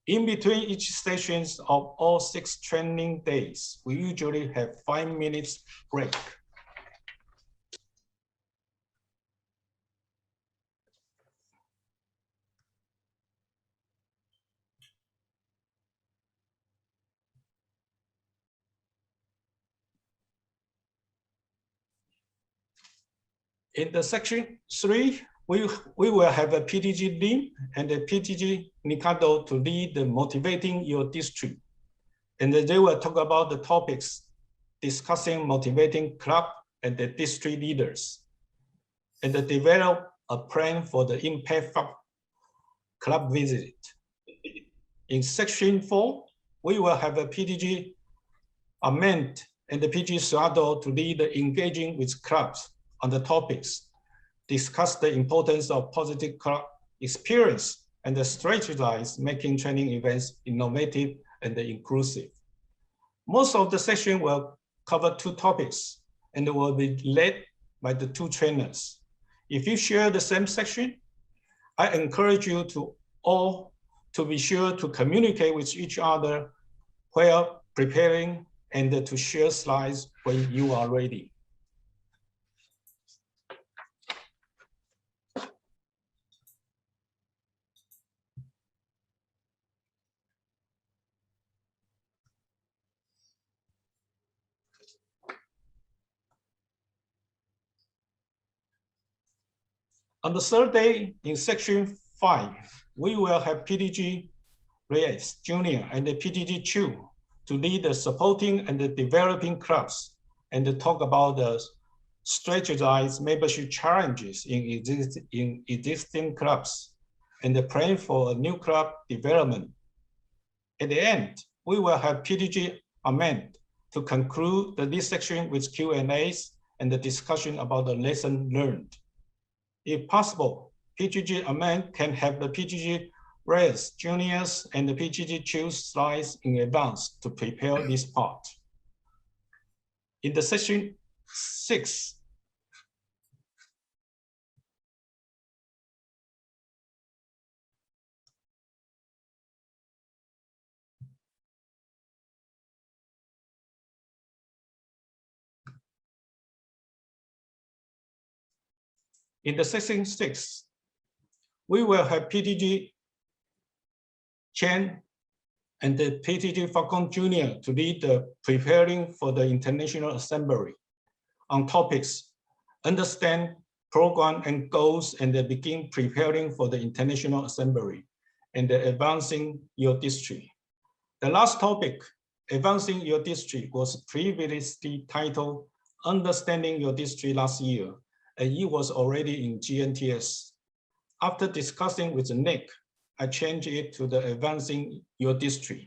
In between each sessions of all 6 training days, we usually have 5 minutes break. In the section 3, we will have a PDG Lim and a PDG Nikado to lead the motivating your district. And they will talk about the topics discussing motivating club and the district leaders, and develop a plan for the impact club visit. In section 4, we will have a PDG Amend and the PDG Suado to lead the engaging with clubs on the topics, discuss the importance of positive club experience, and strategize making training events innovative and inclusive. Most of the session will cover 2 topics and will be led by the 2 trainers. If you share the same section, I encourage you to all to be sure to communicate with each other while preparing and to share slides when you are ready. On the 3rd day, in section 5, we will have PDG Reyes Jr. and the PDG Chu to lead the supporting and the developing clubs and to talk about the strategized membership challenges in existing clubs and the plan for a new club development. At the end, we will have PDG Amend to conclude this section with Q&As and the discussion about the lesson learned. If possible, PGG Amend can have the PGG Reyes Juniors and the PGG choose slides in advance to prepare this part. In the section 6, we will have PDG Chen and the PDG Falcon Jr. to lead the preparing for the International Assembly on topics, understand program and goals, and begin preparing for the International Assembly and advancing your district. The last topic, advancing your district, was previously titled Understanding Your District last year, and it was already in GNTS. After discussing with Nick, I changed it to the Advancing Your District.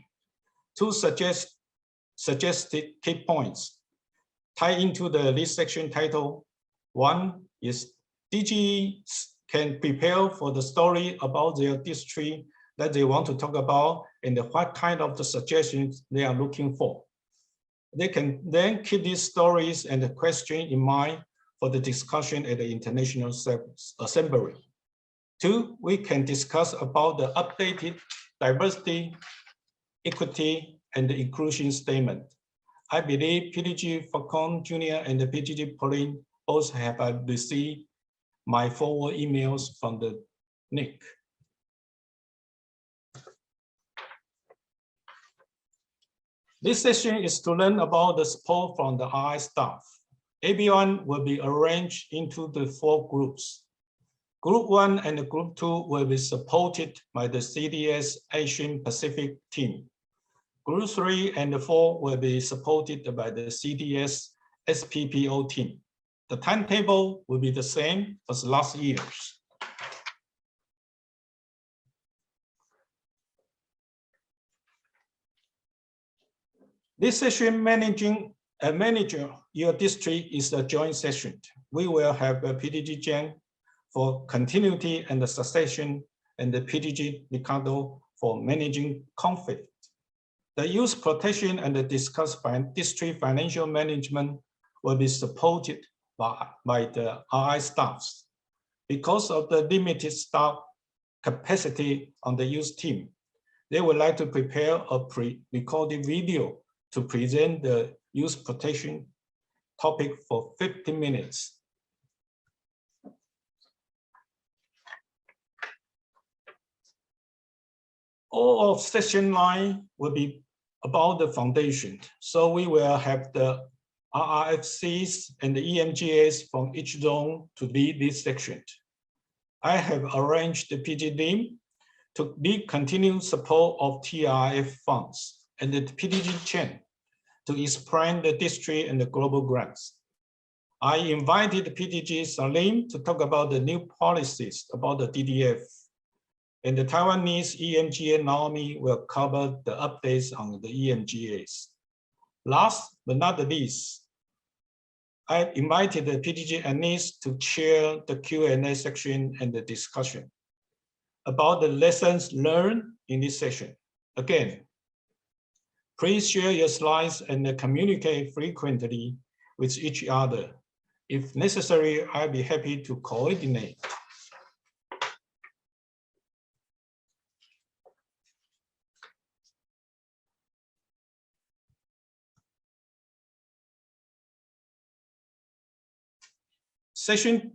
2 suggested key points tie into this section title. 1 is DGE can prepare for the story about their district that they want to talk about and what kind of the suggestions they are looking for. They can then keep these stories and the question in mind for the discussion at the International Assembly. 2, we can discuss about the updated diversity, equity, and the inclusion statement. I believe PDG Falcon Jr. and the PDG Pauline both have received my forward emails from the Nick. This session is to learn about the support from the RI staff. AB1 will be arranged into the 4 groups. Group 1 and Group 2 will be supported by the CDS Asian Pacific team. Group 3 and 4 will be supported by the CDS SPPO team. The timetable will be the same as last year's. This session, managing your district, is a joint session. We will have a PDG Jen for continuity and the succession, and the PDG Ricardo for managing conflict. The youth protection and the discussed by district financial management will be supported by the RI staffs. Because of the limited staff capacity on the youth team, they would like to prepare a pre-recorded video to present the youth protection topic for 50 minutes. All of session 9 will be about the foundation. So we will have the RRFCs, and the EMGAs from each zone to lead this section. I have arranged the PG team to lead continued support of TRF funds and the PDG chain to explain the district and the global grants. I invited PDG Salim to talk about the new policies about the DDF, and the Taiwanese EMGA Naomi will cover the updates on the EMGAs. Last but not the least, I invited the PDG Anis to chair the Q&A section and the discussion about the lessons learned in this session. Again, please share your slides and communicate frequently with each other. If necessary, I'll be happy to coordinate. Session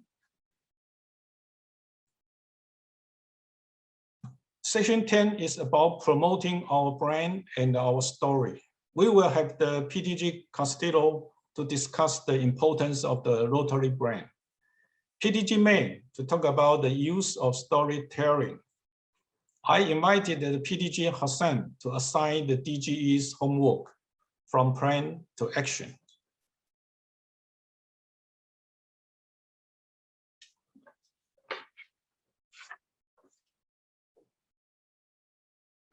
10 is about promoting our brand and our story. We will have the PDG Castillo to discuss the importance of the Rotary brand. PDG May to talk about the use of storytelling. I invited the PDG Hassan to assign the DGE's homework from plan to action.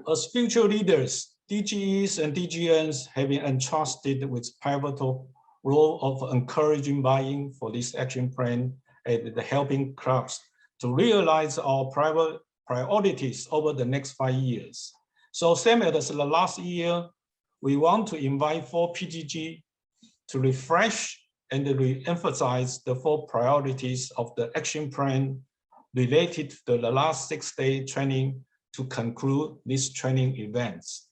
As future leaders, DGEs and DGNs have been entrusted with pivotal role of encouraging buy-in for this action plan and helping clubs to realize our private priorities over the next 5 years. So same as the last year, we want to invite 4 PGG to refresh and re-emphasize the 4 priorities of the action plan related to the last 6-day training to conclude these training events.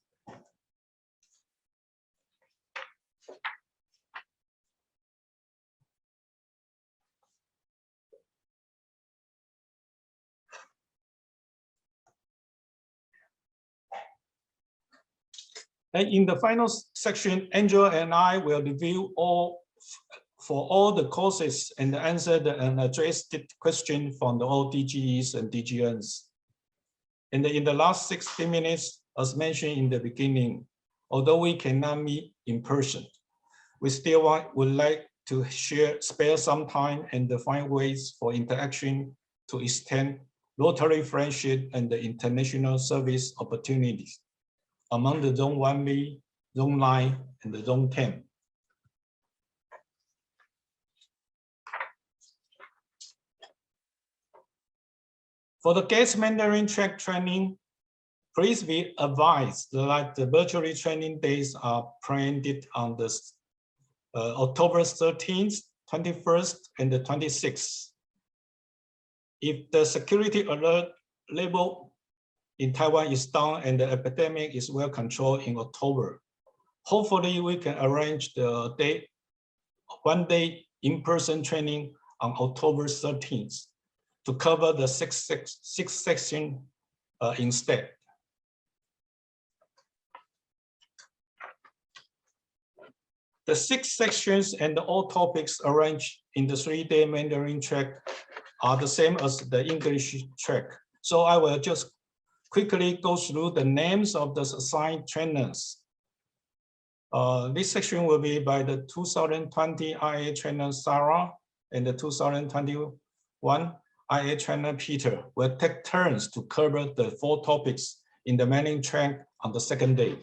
And in the final section, Angel and I will review all the courses and answer and address the question from all DGEs and DGNs. And in the last 60 minutes, as mentioned in the beginning, although we cannot meet in person, we still would like to spare some time and find ways for interaction to extend Rotary friendship and the international service opportunities among the Zone 1B, Zone 9, and the Zone 10. For the GETS Mandarin track training, please be advised that the virtual training days are planned on the October 13th, 21st, and the 26th. If the security alert level in Taiwan is down and the epidemic is well controlled in October, hopefully we can arrange the one-day in-person training on October 13th to cover the sixth section instead. The 6 sections and all topics arranged in the 3-day Mandarin track are the same as the English track. So I will just quickly go through the names of the assigned trainers. This section will be by the 2020 IA trainer Sarah and the 2021 IA trainer Peter. Will take turns to cover the 4 topics in the Mandarin track on the 2nd day.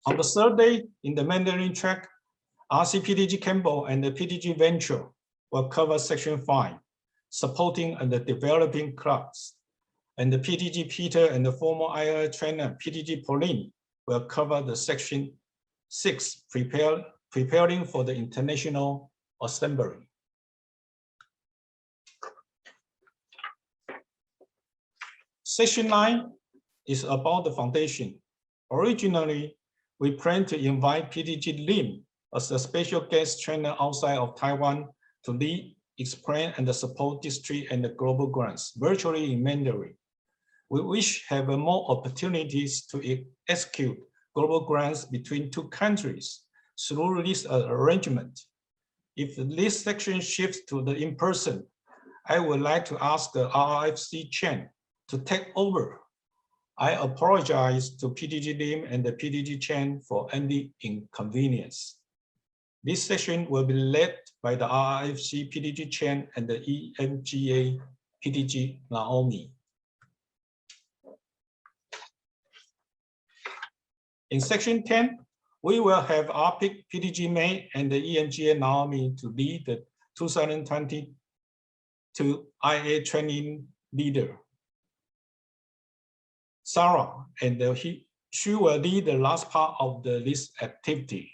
On the 3rd day, in the Mandarin track, RC PDG Campbell and the PDG Venture will cover section 5, supporting and developing clubs. And the PDG Peter and the former IA trainer PDG Pauline will cover the section 6, preparing for the International Assembly. Section 9 is about the foundation. Originally, we plan to invite PDG Lim as a special guest trainer outside of Taiwan to lead, explain, and support district and the global grants virtually in Mandarin. we wish have more opportunities to execute global grants between two countries through this arrangement. If this section shifts to the in-person, I would like to ask the RRFC chain to take over. I apologize to PDG Lim and the PDG chain for any inconvenience. This session will be led by the RRFC PDG chain and the EMGA PDG Naomi. In section 10, we will have RPIC PDG May and the EMGA Naomi to lead the 2022 IA training leader. Sarah, and she will lead the last part of this activity.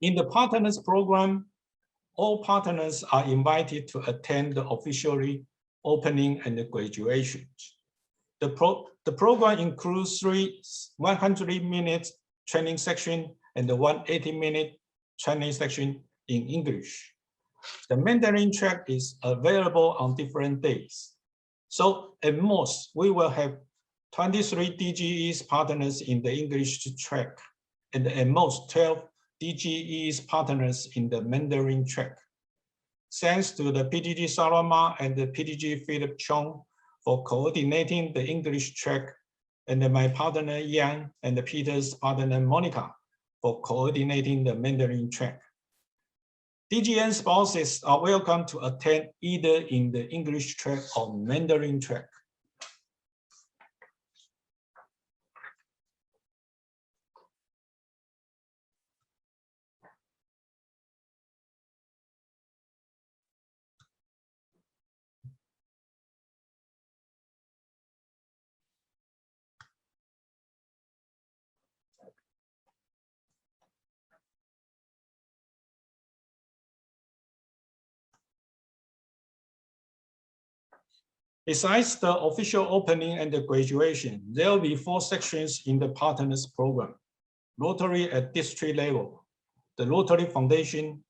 In the partners program, all partners are invited to attend the officially opening and the graduation. The program includes 3 100-minute training section and the 180-minute training section in English. The Mandarin track is available on different days. So at most, we will have 23 DGE's partners in the English track and at most 12 DGE's partners in the Mandarin track. Thanks to the PDG Sarah Ma and the PDG Philip Chong for coordinating the English track, and my partner Yang and Peter's partner Monica for coordinating the Mandarin track. DGN spouses are welcome to attend either in the English track or Mandarin track. Besides the official opening and the graduation, there will be 4 sections in the partners program: Rotary at district level, the Rotary Foundation,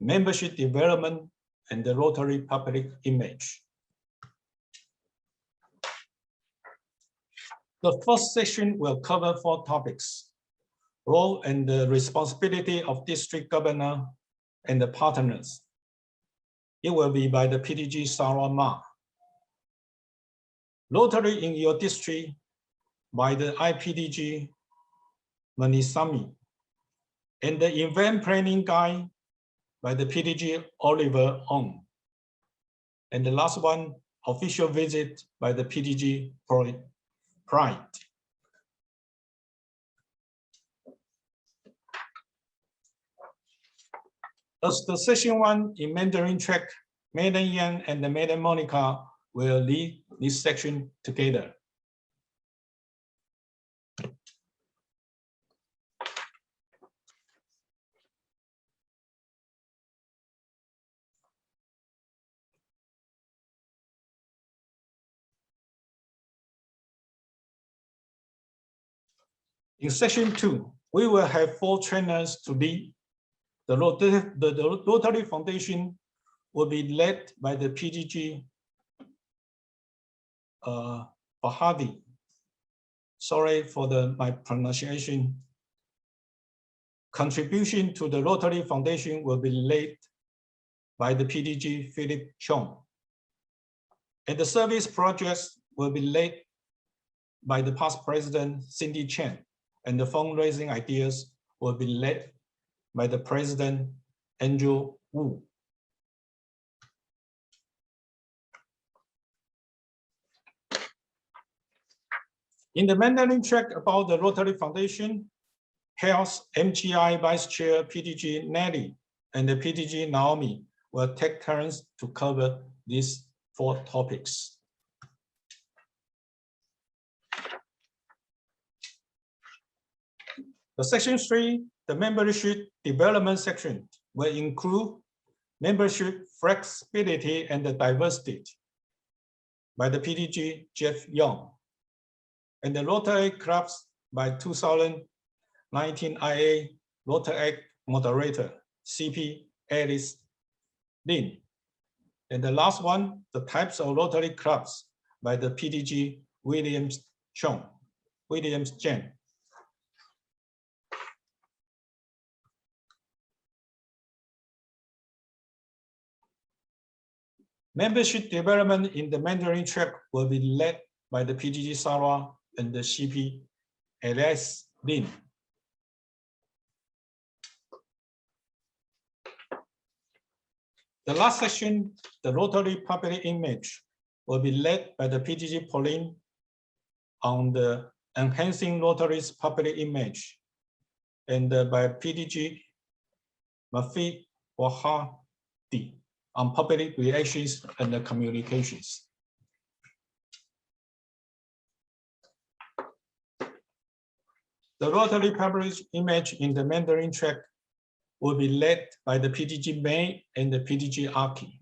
membership development, and the Rotary public image. The first section will cover 4 topics: role and the responsibility of district governor and the partners. It will be by the PDG Sarah Ma. Rotary in your district by the IPDG Manisami, and the event planning guide by the PDG Oliver Ong. And the last one, official visit by the PDG Pride. As the session 1 in Mandarin track, Madam Yang and the Madam Monica will lead this section together. In section 2, we will have 4 trainers to lead. The Rotary Foundation will be led by the PDG Bahadi. Sorry for my pronunciation. Contribution to the Rotary Foundation will be led by the PDG Philip Chong. And the service projects will be led by the past president Cindy Chen. And the fundraising ideas will be led by the president Andrew Wu. In the Mandarin track about the Rotary Foundation, Health MGI Vice Chair PDG Nelly and the PDG Naomi will take turns to cover these 4 topics. The section 3, the membership development section, will include membership flexibility and the diversity by the PDG Jeff Young, and the Rotary Clubs by 2019 IA Rotary Act moderator CP Alice Lin. And the last one, the types of Rotary clubs by the PDG Williams Chen. Membership development in the Mandarin track will be led by the PDG Sarah and the CP Elias Lin. The last section, the Rotary public image, will be led by the PDG Pauline on the enhancing Rotary's public image, and by PDG Mafi Wahadi on public relations and communications. The Rotary public image in the Mandarin track will be led by the PDG May and the PDG Aki.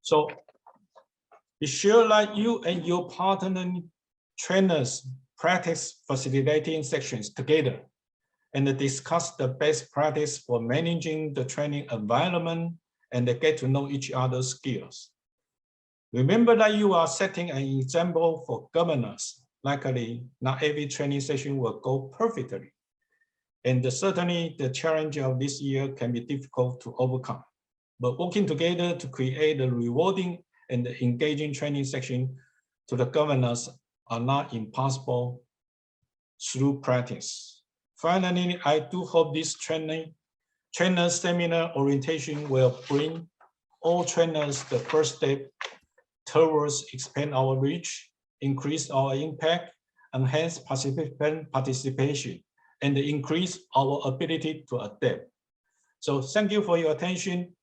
So be sure that you and your partner trainers practice facilitating sections together and discuss the best practice for managing the training environment and get to know each other's skills. Remember that you are setting an example for governors. Likely, not every training session will go perfectly. And certainly the challenge of this year can be difficult to overcome. But working together to create a rewarding and engaging training section to the governors are not impossible through practice. Finally, I do hope this trainer seminar orientation will bring all trainers the first step towards expand our reach, increase our impact, enhance participant participation, and increase our ability to adapt. So thank you for your attention.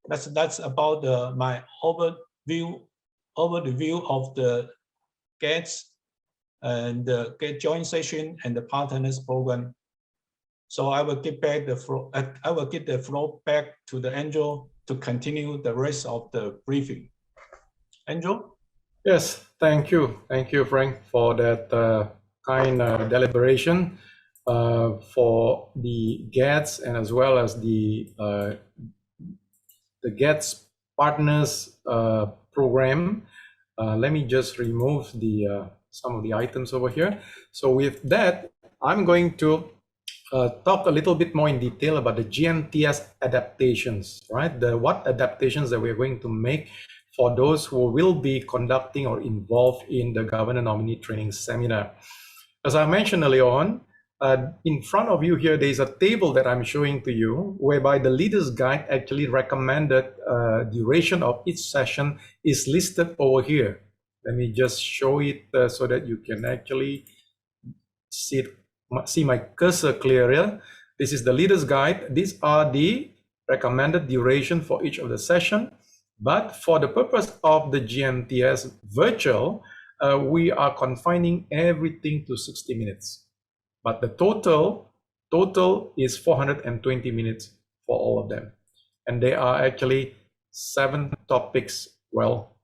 That's about my overview of the GETS and the GET joint session and the partners program. So I will give back the floor. I will give the floor back to the Angel to continue the rest of the briefing. Angel? Yes, thank you, Frank, for that kind deliberation for the GETS and as well as the GETS Partners program. Let me just remove the some of the items over here. So with that, I'm going to talk a little bit more in detail about the GNTS adaptations, right? What adaptations that we're going to make for those who will be conducting or involved in the Governor Nominee Training Seminar. As I mentioned earlier on, in front of you here, there's a table that I'm showing to you, whereby the Leader's Guide actually recommended duration of each session is listed over here. Let me just show it so that you can actually see my cursor clearer. This is the Leader's Guide. These are the recommended duration for each of the session. But for the purpose of the GNTS virtual, we are confining everything to 60 minutes. But the total is 420 minutes for all of them. And there are actually 7 topics. Well,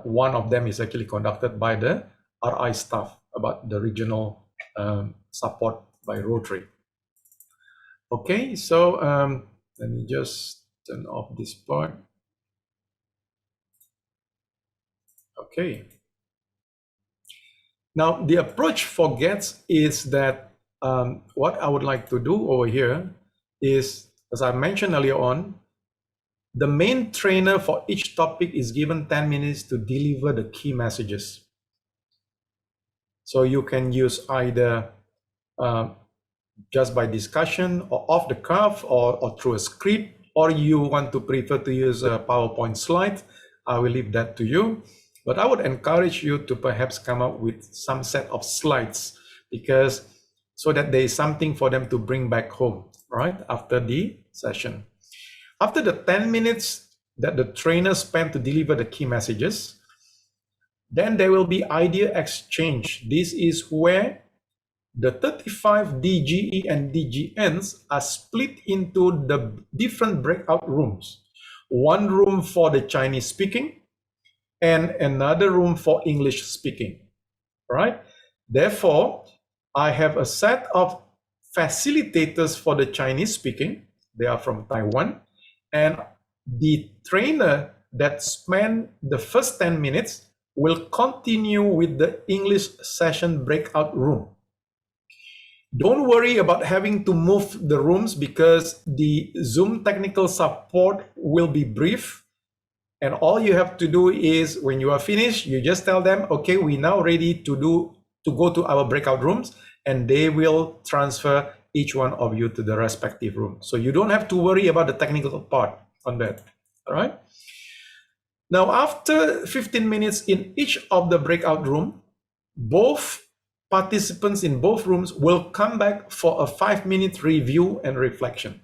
one of them is actually conducted by the RI staff about the regional support by Rotary. Okay, so let me just turn off this part. Okay. Now, the approach for GETS is that what I would like to do over here is, as I mentioned earlier on, the main trainer for each topic is given 10 minutes to deliver the key messages. So you can use either just by discussion or off the cuff or through a script, or you want to prefer to use a PowerPoint slide. I will leave that to you. But I would encourage you to perhaps come up with some set of slides, because so that there is something for them to bring back home, right, after the session. After the 10 minutes that the trainer spent to deliver the key messages, then there will be idea exchange. This is where the 35 DGE and DGNs are split into the different breakout rooms. One room for the Chinese speaking, and another room for English speaking, right? Therefore, I have a set of facilitators for the Chinese speaking. They are from Taiwan. And the trainer that spent the first 10 minutes will continue with the English session breakout room. Don't worry about having to move the rooms because the Zoom technical support will be brief. And all you have to do is when you are finished, you just tell them, okay, we're now ready to go to our breakout rooms, and they will transfer each one of you to the respective room. So you don't have to worry about the technical part on that. All right. Now, after 15 minutes in each of the breakout room, both participants in both rooms will come back for a 5-minute review and reflection.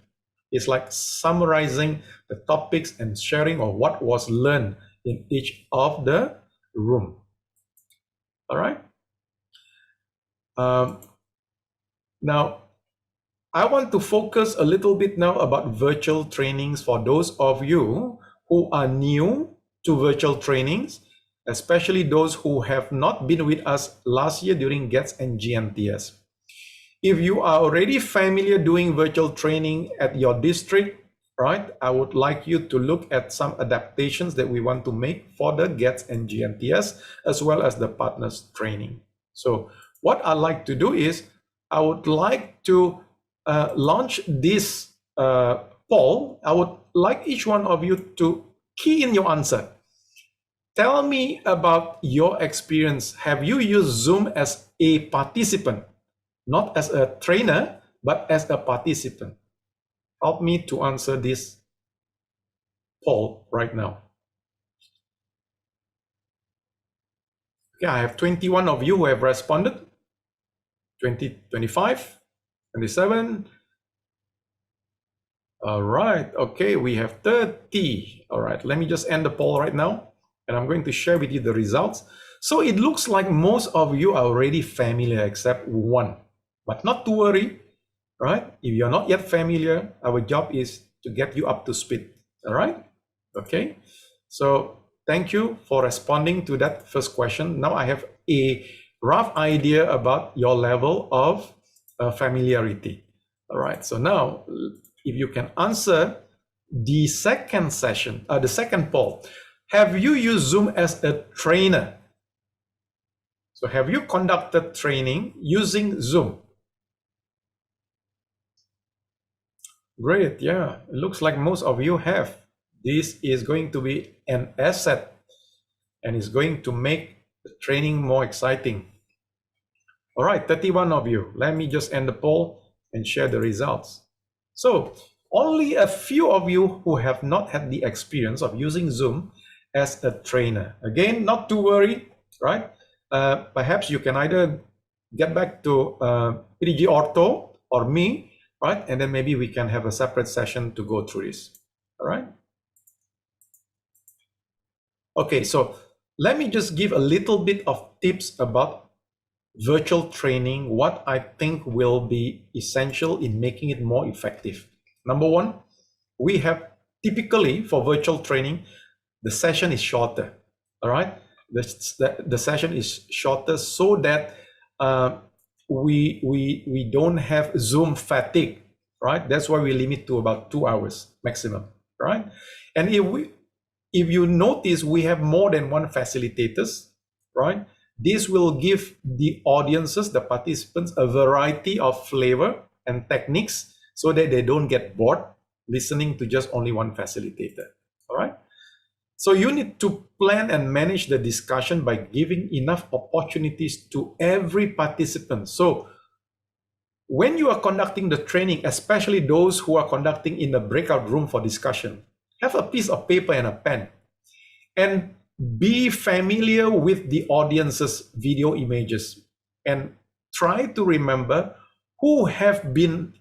It's like summarizing the topics and sharing of what was learned in each of the room. All right. Now, I want to focus a little bit now about virtual trainings for those of you who are new to virtual trainings, especially those who have not been with us last year during GETS and GNTS. If you are already familiar doing virtual training at your district, right, I would like you to look at some adaptations that we want to make for the GETS and GNTS, as well as the partners training. So what I like to do is, I would like to launch this poll. I would like each one of you to key in your answer. Tell me about your experience. Have you used Zoom as a participant? Not as a trainer, but as a participant. Help me to answer this poll right now. Okay, I have 21 of you who have responded. 20, 25, 27. All right, okay, we have 30. All right, let me just end the poll right now, and I'm going to share with you the results. So it looks like most of you are already familiar except one. But not to worry, right? If you're not yet familiar, our job is to get you up to speed, all right? Okay, so thank you for responding to that first question. Now I have a rough idea about your level of familiarity, all right? So now, if you can answer the second session, the second poll, have you used Zoom as a trainer? So have you conducted training using Zoom? Great, yeah, it looks like most of you have. This is going to be an asset and is going to make the training more exciting. All right, 31 of you. Let me just end the poll and share the results. So only a few of you who have not had the experience of using Zoom as a trainer. Again, not to worry, right? Perhaps you can either get back to PDG Ortho or me, right? And then maybe we can have a separate session to go through this, all right? Okay, so let me just give a little bit of tips about virtual training, what I think will be essential in making it more effective. Number one, we have typically for virtual training, the session is shorter, all right? The session is shorter so that we don't have Zoom fatigue, right? That's why we limit to about 2 hours maximum, right? And if you notice, we have more than one facilitators, right? This will give the audiences, the participants, a variety of flavor and techniques so that they don't get bored listening to just only one facilitator, all right? So you need to plan and manage the discussion by giving enough opportunities to every participant. So when you are conducting the training, especially those who are conducting in the breakout room for discussion, have a piece of paper and a pen and be familiar with the audience's video images and try to remember who have been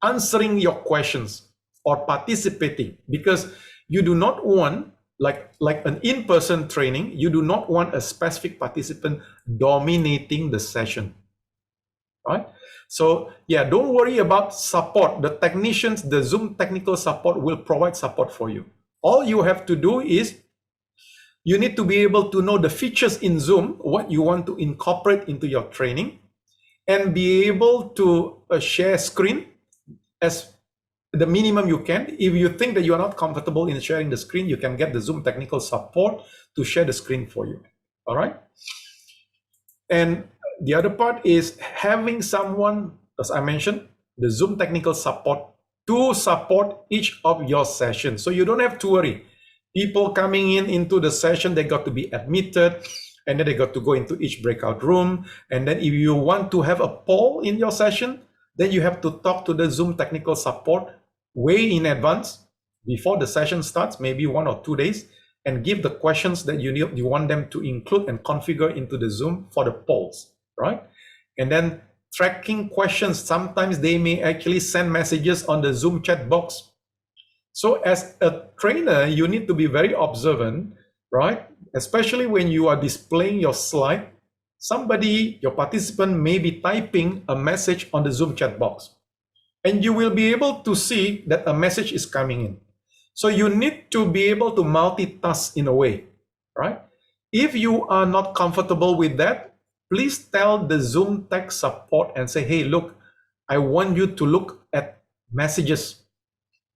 answering your questions or participating, because you do not want, like an in-person training, you do not want a specific participant dominating the session, right? So yeah, don't worry about support. The technicians, the Zoom technical support will provide support for you. All you have to do is you need to be able to know the features in Zoom, what you want to incorporate into your training, and be able to share screen as the minimum you can. If you think that you are not comfortable in sharing the screen, you can get the Zoom technical support to share the screen for you. All right. And the other part is having someone, as I mentioned, the Zoom technical support to support each of your sessions. So you don't have to worry. People coming into the session, they got to be admitted, and then they got to go into each breakout room. And then if you want to have a poll in your session, then you have to talk to the Zoom technical support way in advance before the session starts, maybe 1 or 2 days, and give the questions that you want them to include and configure into the Zoom for the polls, right? And then tracking questions. Sometimes they may actually send messages on the Zoom chat box. So as a trainer, you need to be very observant, right? Especially when you are displaying your slide, somebody, your participant may be typing a message on the Zoom chat box, and you will be able to see that a message is coming in. So you need to be able to multitask in a way, right? If you are not comfortable with that, please tell the Zoom tech support and say, hey, look, I want you to look at messages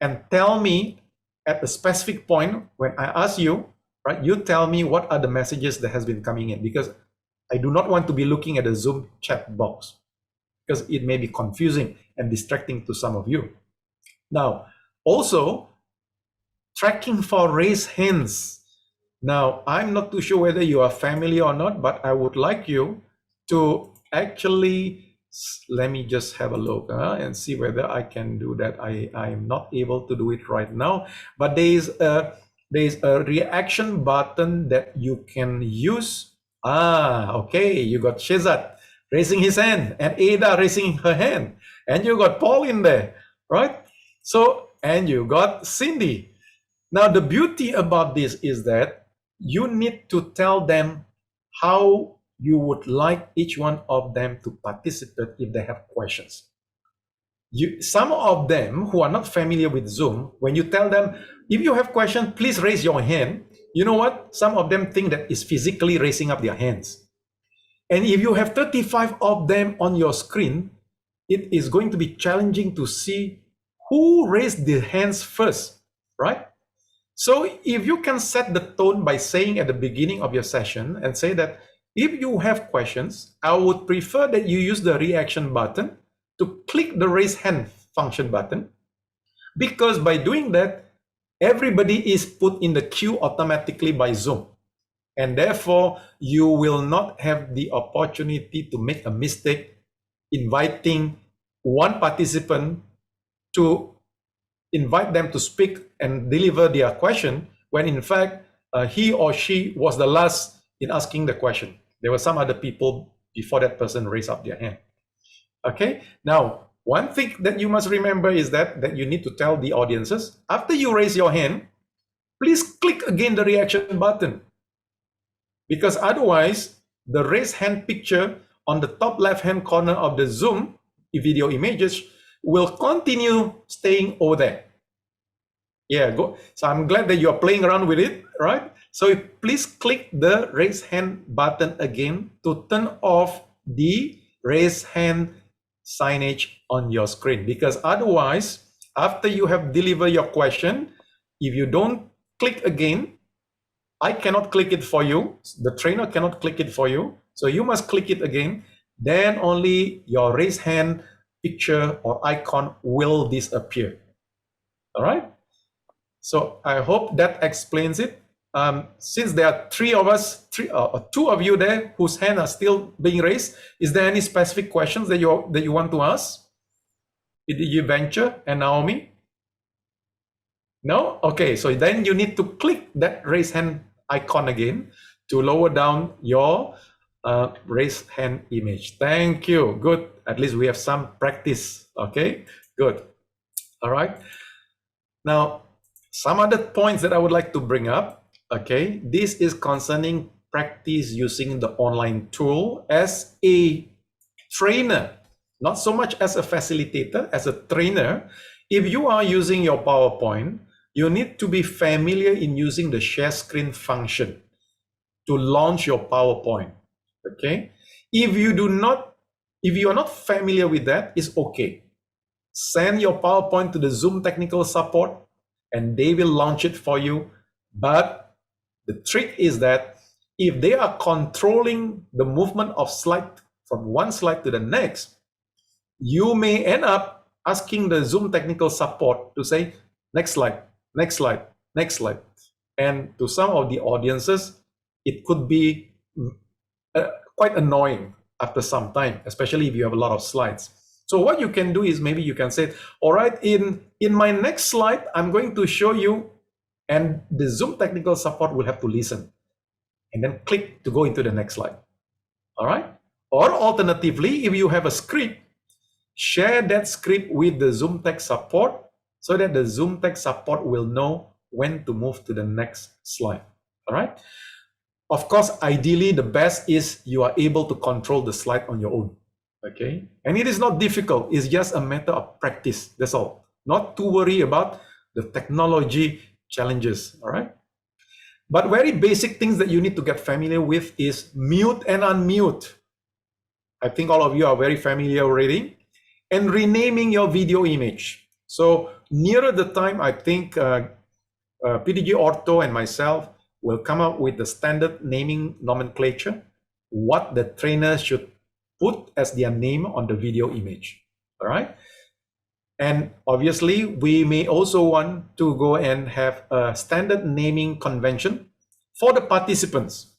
and tell me at a specific point when I ask you, right? You tell me what are the messages that has been coming in, because I do not want to be looking at the Zoom chat box because it may be confusing and distracting to some of you. Now, also tracking for raised hands. Now, I'm not too sure whether you are familiar or not, but I would like you to actually, let me just have a look and see whether I can do that. I'm not able to do it right now, but there's a reaction button that you can use. Okay, you got Shezat raising his hand and Ada raising her hand, and you got Paul in there, right? So, and you got Cindy. Now, the beauty about this is that you need to tell them how you would like each one of them to participate if they have questions. Some of them who are not familiar with Zoom, when you tell them, if you have questions, please raise your hand. You know what? Some of them think that is physically raising up their hands. And if you have 35 of them on your screen, it is going to be challenging to see who raised their hands first, right? So if you can set the tone by saying at the beginning of your session and say that if you have questions, I would prefer that you use the reaction button to click the raise hand function button, because by doing that, everybody is put in the queue automatically by Zoom. And therefore, you will not have the opportunity to make a mistake inviting one participant to invite them to speak and deliver their question, when in fact, he or she was the last in asking the question. There were some other people before that person raised up their hand. Okay, now, one thing that you must remember is that you need to tell the audiences, after you raise your hand, please click again the reaction button. Because otherwise, the raise hand picture on the top left-hand corner of the Zoom video images will continue staying over there. Yeah, go. So I'm glad that you're playing around with it, right? So please click the raise hand button again to turn off the raise hand signage on your screen, because otherwise, after you have delivered your question, if you don't click again, I cannot click it for you. The trainer cannot click it for you. So you must click it again. Then only your raise hand picture or icon will disappear. All right. So I hope that explains it. Since there are two of you there whose hands are still being raised, is there any specific questions that you want to ask? Did you venture and Naomi? No? Okay, so then you need to click that raise hand icon again to lower down your raise hand image. Thank you. Good. At least we have some practice. Okay, good. All right. Now, some other points that I would like to bring up. Okay, this is concerning practice using the online tool as a trainer, not so much as a facilitator, as a trainer. If you are using your PowerPoint, you need to be familiar in using the share screen function to launch your PowerPoint. Okay, if you do not If you are not familiar with that, it's okay. Send your PowerPoint to the Zoom technical support and they will launch it for you. But the trick is that if they are controlling the movement of slide from one slide to the next, you may end up asking the Zoom technical support to say, next slide, next slide, next slide. And to some of the audiences, it could be quite annoying after some time, especially if you have a lot of slides. So what you can do is maybe you can say, all right, in my next slide, I'm going to show you, and the Zoom technical support will have to listen and then click to go into the next slide. All right. Or alternatively, if you have a script, share that script with the Zoom tech support so that the Zoom tech support will know when to move to the next slide. All right. Of course, ideally, the best is you are able to control the slide on your own. Okay. And it is not difficult. It's just a matter of practice. That's all. Not to worry about the technology challenges. All right. But very basic things that you need to get familiar with is mute and unmute. I think all of you are very familiar already. And renaming your video image. So nearer the time, I think PDG Ortho and myself will come up with the standard naming nomenclature, what the trainer should put as their name on the video image. All right. And obviously, we may also want to go and have a standard naming convention for the participants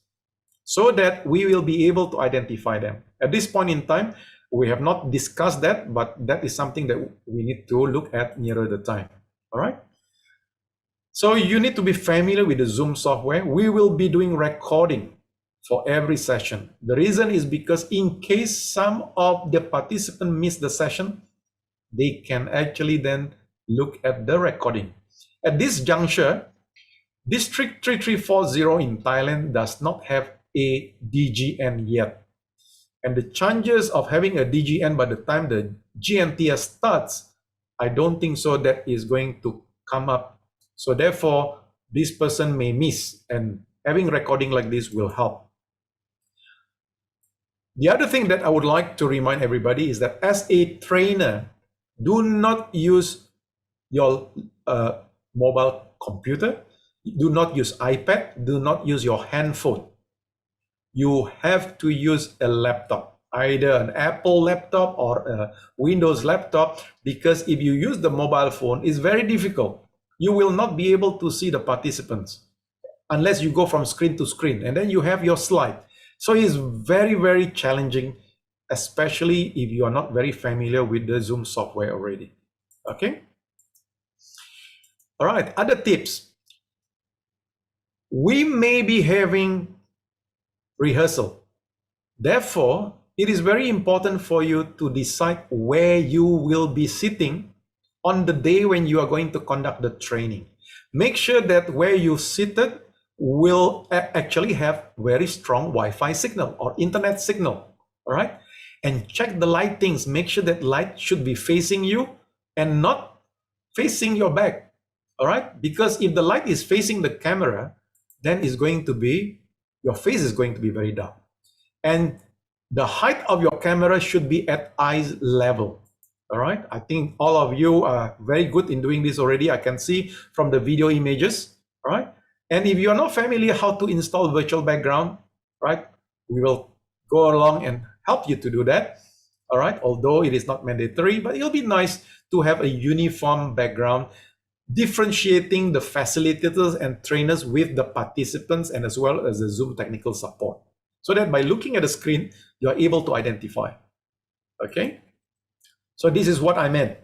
so that we will be able to identify them. At this point in time, we have not discussed that, but that is something that we need to look at nearer the time. All right. So you need to be familiar with the Zoom software. We will be doing recording for every session. The reason is because in case some of the participants miss the session, they can actually then look at the recording. At this juncture, District 3340 in Thailand does not have a DGN yet. And the chances of having a DGN by the time the GNTS starts, I don't think so that is going to come up. So therefore, this person may miss, and having recording like this will help. The other thing that I would like to remind everybody is that as a trainer, do not use your mobile computer. Do not use iPad. Do not use your handphone. You have to use a laptop, either an Apple laptop or a Windows laptop, because if you use the mobile phone, it's very difficult. You will not be able to see the participants unless you go from screen to screen, and then you have your slide. So it's very, very challenging, especially if you are not very familiar with the Zoom software already. Okay. All right, other tips. We may be having rehearsal. Therefore, it is very important for you to decide where you will be sitting on the day when you are going to conduct the training. Make sure that where you seated will actually have very strong Wi-Fi signal or internet signal. All right. And check the lightings. Make sure that light should be facing you and not facing your back. All right. Because if the light is facing the camera, then it's going to be, your face is going to be very dark. And the height of your camera should be at eye level. All right. I think all of you are very good in doing this already. I can see from the video images. All right. And if you are not familiar how to install virtual background, right, we will go along and help you to do that. All right. Although it is not mandatory, but it'll be nice to have a uniform background, differentiating the facilitators and trainers with the participants and as well as the Zoom technical support, so that by looking at the screen, you are able to identify. Okay. So this is what I meant.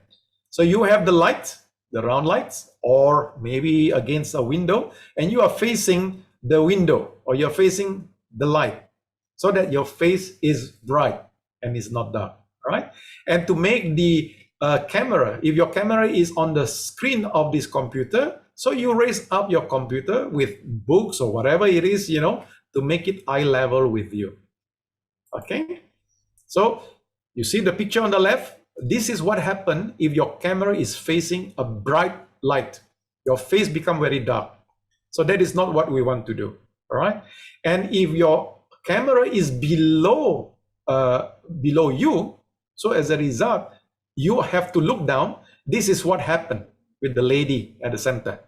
So you have the light, the round lights, or maybe against a window, and you are facing the window or you're facing the light so that your face is bright and is not dark. Right. And to make the camera, if your camera is on the screen of this computer, so you raise up your computer with books or whatever it is, you know, to make it eye level with you. Okay. So you see the picture on the left. This is what happens if your camera is facing a bright light. Your face becomes very dark. So that is not what we want to do. All right. And if your camera is below below you. So as a result, you have to look down. This is what happened with the lady at the center.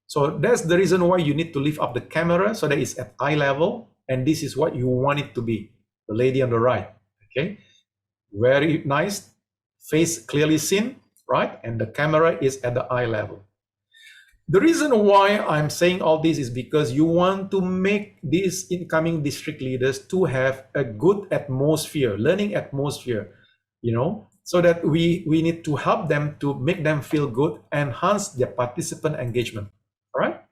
So that's the reason why you need to lift up the camera so that it's at eye level. And this is what you want it to be, the lady on the right. Okay, very nice, face clearly seen, right? And the camera is at the eye level. The reason why I'm saying all this is because you want to make these incoming district leaders to have a good atmosphere, learning atmosphere, you know, so that we need to help them to make them feel good, enhance their participant engagement. All right.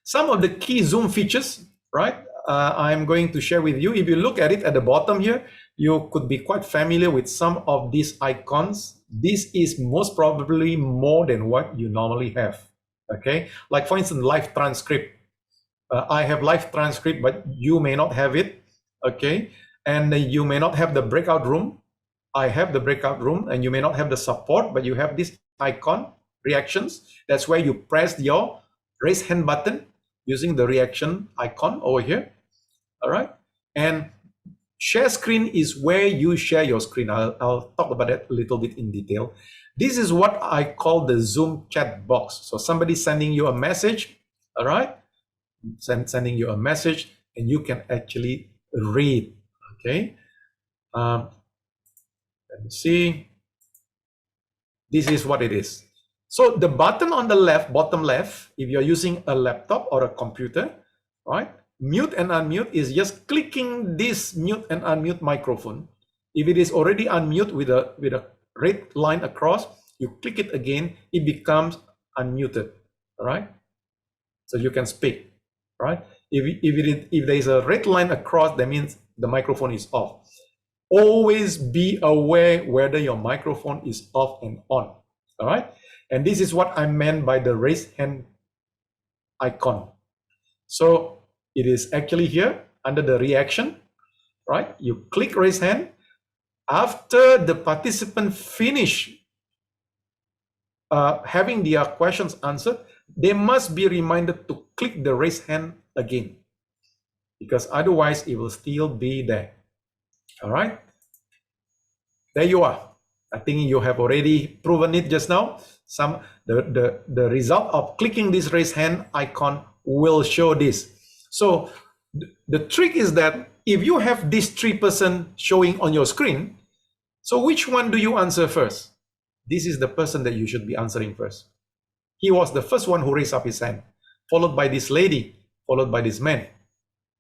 Some of the key Zoom features, right? I'm going to share with you. If you look at it at the bottom here, you could be quite familiar with some of these icons. This is most probably more than what you normally have. Okay, like for instance, live transcript. I have live transcript, but you may not have it. Okay, and you may not have the breakout room. I have the breakout room, and you may not have the support, but you have this icon, reactions. That's where you press your raise hand button using the reaction icon over here. All right, and share screen is where you share your screen. I'll talk about that a little bit in detail. This is what I call the Zoom chat box. So somebody sending you a message, all right, sending you a message, and you can actually read. Okay, let me see. This is what it is. So the button on the left, bottom left, if you're using a laptop or a computer, right? Mute and unmute is just clicking this mute and unmute microphone. If it is already unmute with a red line across, you click it again, it becomes unmuted. All right. So you can speak. Right. If there is a red line across, that means the microphone is off. Always be aware whether your microphone is off and on. All right. And this is what I meant by the raise hand icon. So it is actually here under the reaction, right? You click raise hand. After the participant finish having their questions answered, they must be reminded to click the raise hand again, because otherwise it will still be there. All right. There you are. I think you have already proven it just now. The result of clicking this raise hand icon will show this. So the trick is that if you have these 3 persons showing on your screen, so which one do you answer first? This is the person that you should be answering first. He was the first one who raised up his hand, followed by this lady, followed by this man.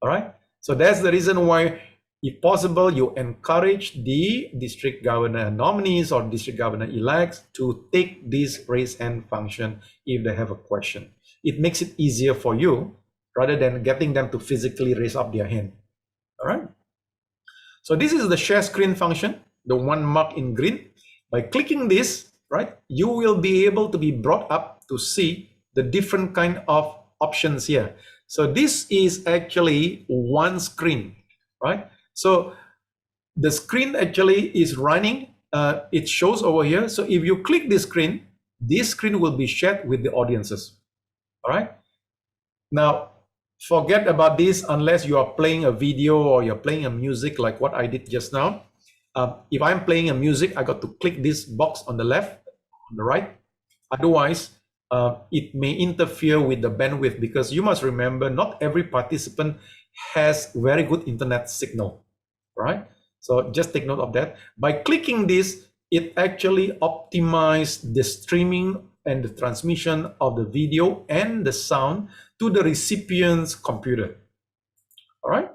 All right. So that's the reason why, if possible, you encourage the district governor nominees or district governor elects to take this raise hand function if they have a question. It makes it easier for you rather than getting them to physically raise up their hand. All right. So this is the share screen function, the one marked in green. By clicking this, right, you will be able to be brought up to see the different kind of options here. So this is actually one screen, right? So the screen actually is running. It shows over here. So if you click this screen will be shared with the audiences. All right. Now, forget about this unless you are playing a video or you're playing a music like what I did just now. If I'm playing a music, I got to click this box on the left, on the right. Otherwise, it may interfere with the bandwidth, because you must remember not every participant has very good internet signal, right? So just take note of that. By clicking this, it actually optimizes the streaming and the transmission of the video and the sound to the recipient's computer. All right.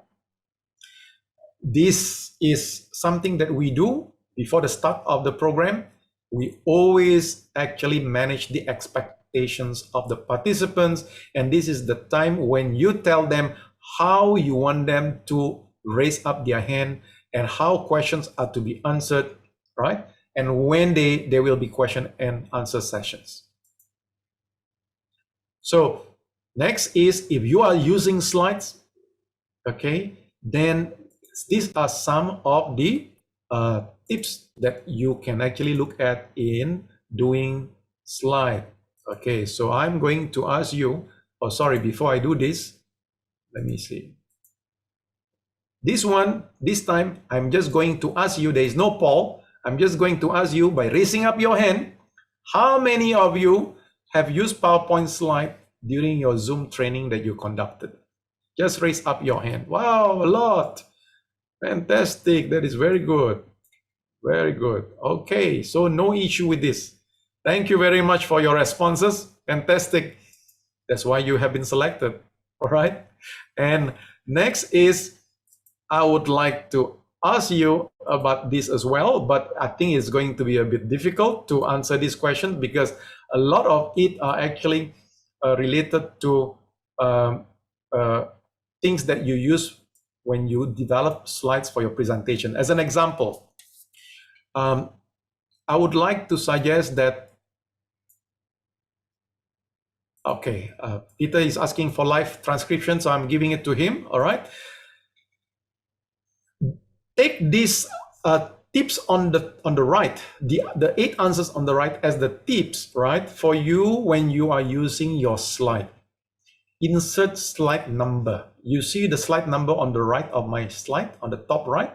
This is something that we do before the start of the program. We always actually manage the expectations of the participants, and this is the time when you tell them how you want them to raise up their hand and how questions are to be answered, right? And when there will be question and answer sessions. So next is, if you are using slides, okay, then these are some of the tips that you can actually look at in doing slide. Okay, so I'm going to ask you, before I do this, let me see. This time, I'm just going to ask you, there is no poll. I'm just going to ask you by raising up your hand, how many of you have used PowerPoint slide during your Zoom training that you conducted? Just raise up your hand. Wow, a lot. Fantastic. That is very good. Very good. Okay, so no issue with this. Thank you very much for your responses. Fantastic. That's why you have been selected. All right. And next is, I would like to ask you about this as well, but I think it's going to be a bit difficult to answer this question because a lot of it are actually related to things that you use when you develop slides for your presentation. As an example, I would like to suggest that, okay, Peter is asking for live transcription, so I'm giving it to him, all right? Take these tips on the right, the 8 answers on the right as the tips, right, for you when you are using your slide. Insert slide number. You see the slide number on the right of my slide, on the top right.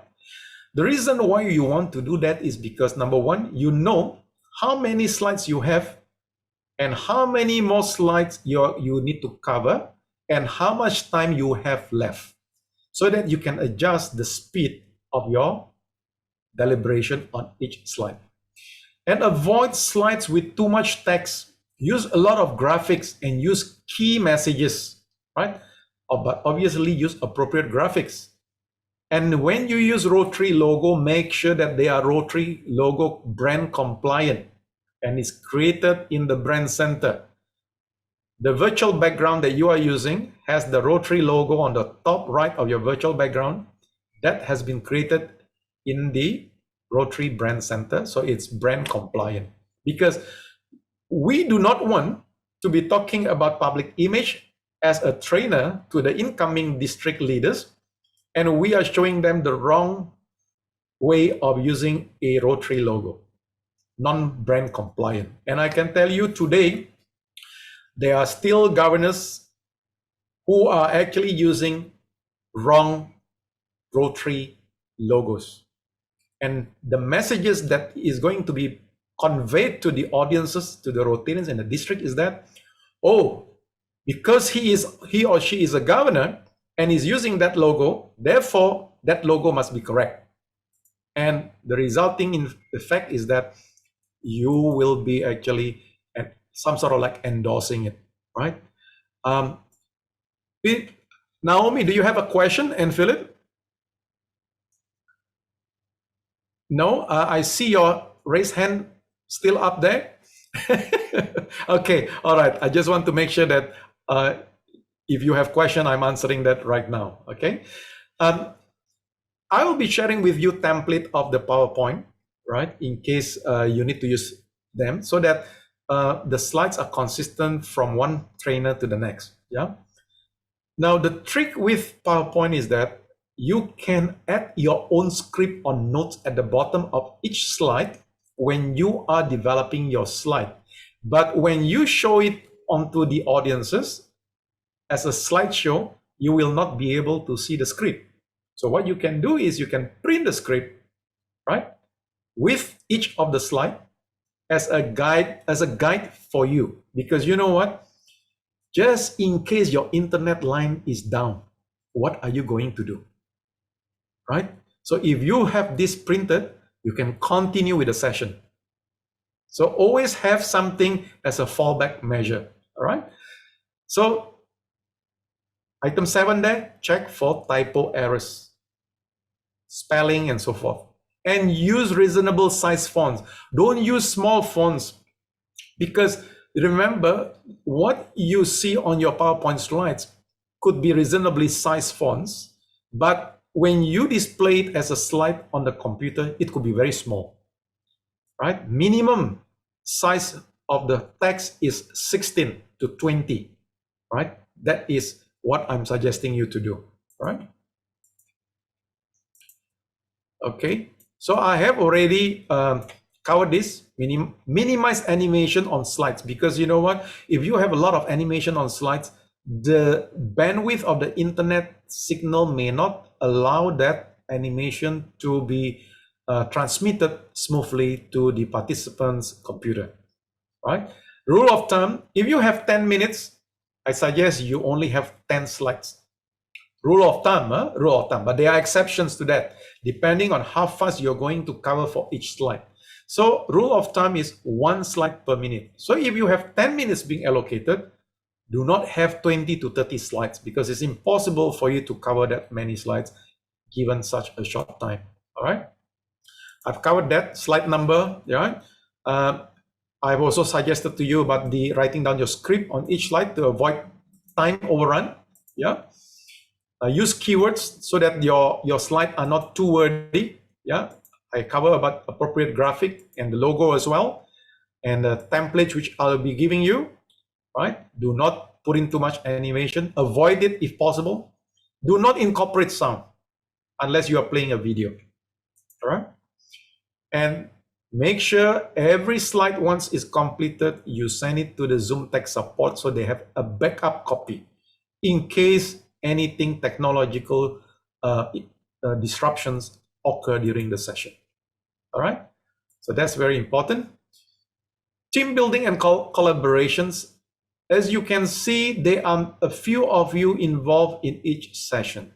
The reason why you want to do that is because, number one, you know how many slides you have and how many more slides you need to cover and how much time you have left, so that you can adjust the speed of your deliberation on each slide. And avoid slides with too much text. Use a lot of graphics and use key messages, right? But obviously use appropriate graphics. And when you use Rotary logo, make sure that they are Rotary logo brand compliant and is created in the brand center. The virtual background that you are using has the Rotary logo on the top right of your virtual background. That has been created in the Rotary brand center, so it's brand compliant. Because we do not want to be talking about public image as a trainer to the incoming district leaders, and we are showing them the wrong way of using a Rotary logo, non-brand compliant. And I can tell you today, there are still governors who are actually using wrong Rotary logos. And the messages that is going to be conveyed to the audiences, to the Rotarians in the district is that, oh, because he or she is a governor and is using that logo, therefore that logo must be correct. And the resulting effect is that you will be actually at some sort of like endorsing it, right? Naomi, do you have a question? And Philip? No, I see your raised hand still up there. Okay, all right. I just want to make sure that if you have question, I'm answering that right now. Okay. I will be sharing with you template of the PowerPoint, right? In case you need to use them, so that the slides are consistent from one trainer to the next. Yeah. Now the trick with PowerPoint is that you can add your own script or notes at the bottom of each slide when you are developing your slide. But when you show it onto the audiences as a slideshow, you will not be able to see the script. So what you can do is you can print the script, right, with each of the slide as a guide for you. Because you know what? Just in case your internet line is down, what are you going to do? Right? So if you have this printed, you can continue with the session. So always have something as a fallback measure. All right. So item 7 there, check for typo errors, spelling and so forth. And use reasonable size fonts. Don't use small fonts, because remember, what you see on your PowerPoint slides could be reasonably sized fonts, but when you display it as a slide on the computer, it could be very small, right? Minimum size of the text is 16 to 20, right? That is what I'm suggesting you to do, right? Okay, so I have already covered this. Minimize animation on slides, because you know what? If you have a lot of animation on slides, the bandwidth of the internet signal may not allow that animation to be transmitted smoothly to the participant's computer, right? Rule of thumb, if you have 10 minutes, I suggest you only have 10 slides. Rule of thumb, but there are exceptions to that, depending on how fast you're going to cover for each slide. So rule of thumb is 1 slide per minute. So if you have 10 minutes being allocated, do not have 20 to 30 slides, because it's impossible for you to cover that many slides given such a short time. All right, I've covered that slide number. Yeah, I've also suggested to you about the writing down your script on each slide to avoid time overrun. Yeah, use keywords so that your slides are not too wordy. Yeah, I cover about appropriate graphic and the logo as well, and the template which I'll be giving you. Right? Do not put in too much animation. Avoid it if possible. Do not incorporate sound unless you are playing a video. All right? And make sure every slide, once it's completed, you send it to the Zoom tech support so they have a backup copy in case anything technological disruptions occur during the session. All right? So that's very important. Team building and collaborations. As you can see, there are a few of you involved in each session.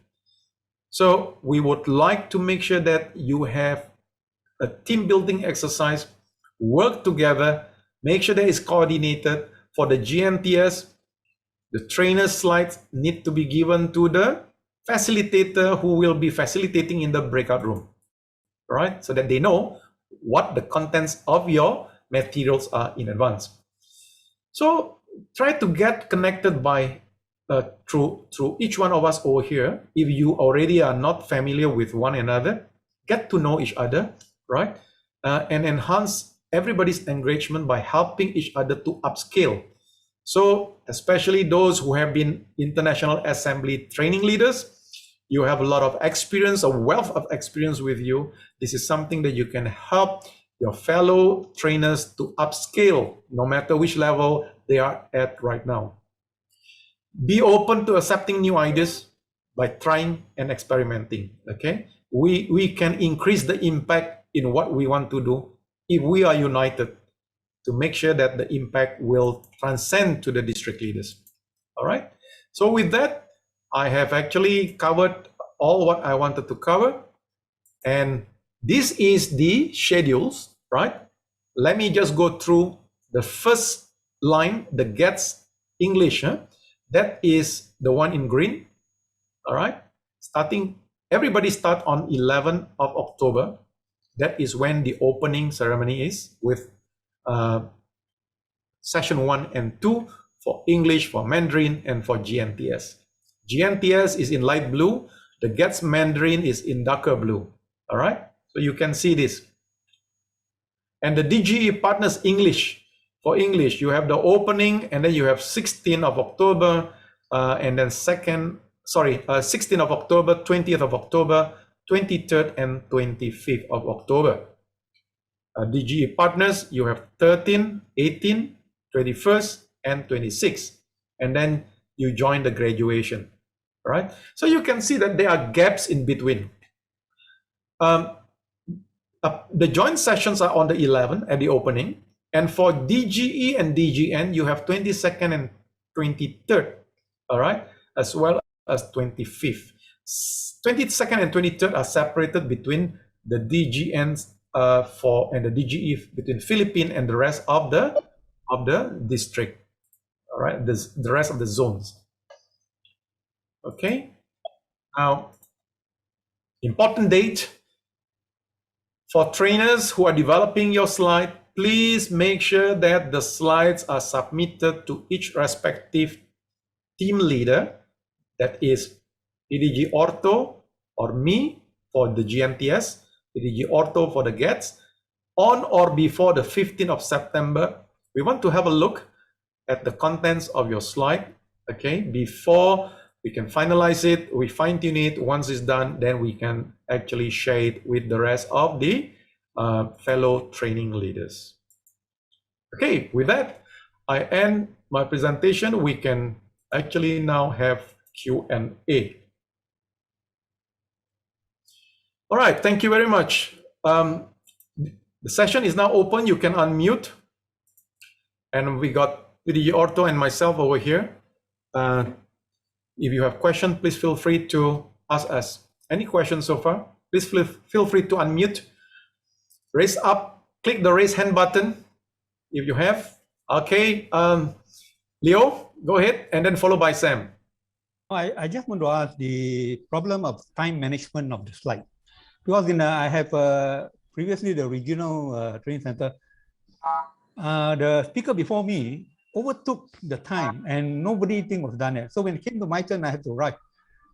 So we would like to make sure that you have a team building exercise, work together, make sure that it's coordinated. For the GNTS, the trainer slides need to be given to the facilitator who will be facilitating in the breakout room, right? So that they know what the contents of your materials are in advance. So try to get connected by through each one of us over here. If you already are not familiar with one another, get to know each other, right? And enhance everybody's engagement by helping each other to upscale. So especially those who have been International Assembly training leaders, you have a lot of experience, a wealth of experience with you. This is something that you can help your fellow trainers to upscale, no matter which level they are at right now. Be open to accepting new ideas by trying and experimenting, okay? We can increase the impact in what we want to do if we are united to make sure that the impact will transcend to the district leaders, all right? So with that, I have actually covered all what I wanted to cover. And this is the schedules, right? Let me just go through the first line, the GETS English. That is the one in green, all right? Everybody start on 11th of October. That is when the opening ceremony is with session 1 and 2 for English, for Mandarin, and for GNTS. GNTS is in light blue. The GETS Mandarin is in darker blue. All right, so you can see this. And the DGE Partners English, for English, you have the opening, and then you have 16th of October, and then 16th of October, 20th of October, 23rd and 25th of October. DGE Partners, you have 13, 18, 21st, and 26th. And then you join the graduation. All right, so you can see that there are gaps in between. The joint sessions are on the 11th at the opening, and for DGE and DGN you have 22nd and 23rd, all right, as well as 25th. 22nd and 23rd are separated between the DGNs and the DGE between Philippines and the rest of the district, all right, the rest of the zones. Okay, now important date for trainers who are developing your slide. Please make sure that the slides are submitted to each respective team leader, that is PDG Ortho or me for the GNTS, PDG Ortho for the GETS, on or before the 15th of September. We want to have a look at the contents of your slide, okay, before we can finalize it, we fine tune it. Once it's done, then we can actually share it with the rest of the fellow training leaders. Okay, with that, I end my presentation. We can actually now have Q&A. All right, thank you very much. The session is now open. You can unmute. And we got DGE Ortho and myself over here. If you have questions, please feel free to ask us. Any questions so far? Please feel free to unmute. Raise up, click the raise hand button if you have. Okay, Leo, go ahead, and then followed by Sam. I just want to ask the problem of time management of the slide. Because I have previously the regional training center, the speaker before me overtook the time and nobody was done it. So when it came to my turn, I had to write.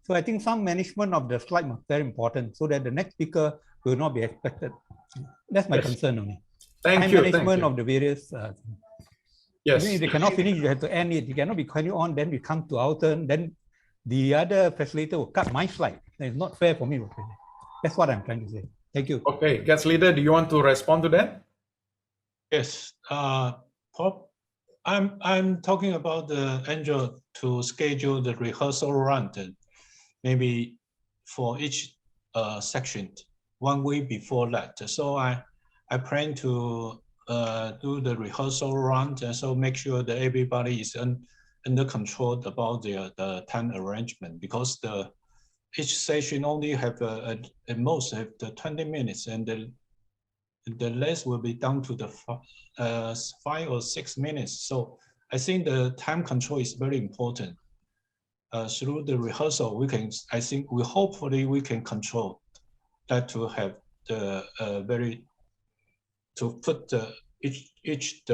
So I think some management of the slide was very important so that the next speaker will not be expected. That's my concern only. Thank you. Management of the various. Yes. Even if they cannot finish, you have to end it. You cannot be continuing on, then we come to our turn. Then the other facilitator will cut my slide. It's not fair for me. That's what I'm trying to say. Thank you. Okay, GETS leader, do you want to respond to that? Yes, Pop, I'm talking about the Angel to schedule the rehearsal run, maybe for each section 1 week before that. So I plan to do the rehearsal run, and so make sure that everybody is under control about the time arrangement, because each session only have at most have the 20 minutes, and the rest will be down to the 5 or 6 minutes. So I think the time control is very important. Through the rehearsal, hopefully we can control that to have the to put each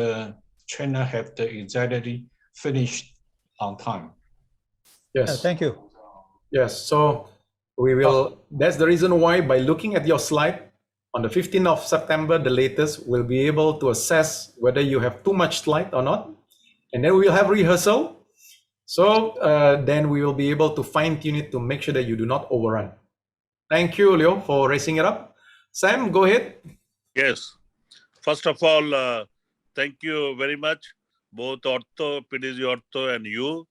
trainer have the exactly finished on time. Yes. Thank you. Yes, so we will, that's the reason why by looking at your slide, on the 15th of September, the latest, we'll be able to assess whether you have too much slide or not. And then we'll have rehearsal. So then we will be able to fine tune it to make sure that you do not overrun. Thank you, Leo, for raising it up. Sam, go ahead. Yes. First of all, thank you very much, both Ortho, PDG Ortho and you.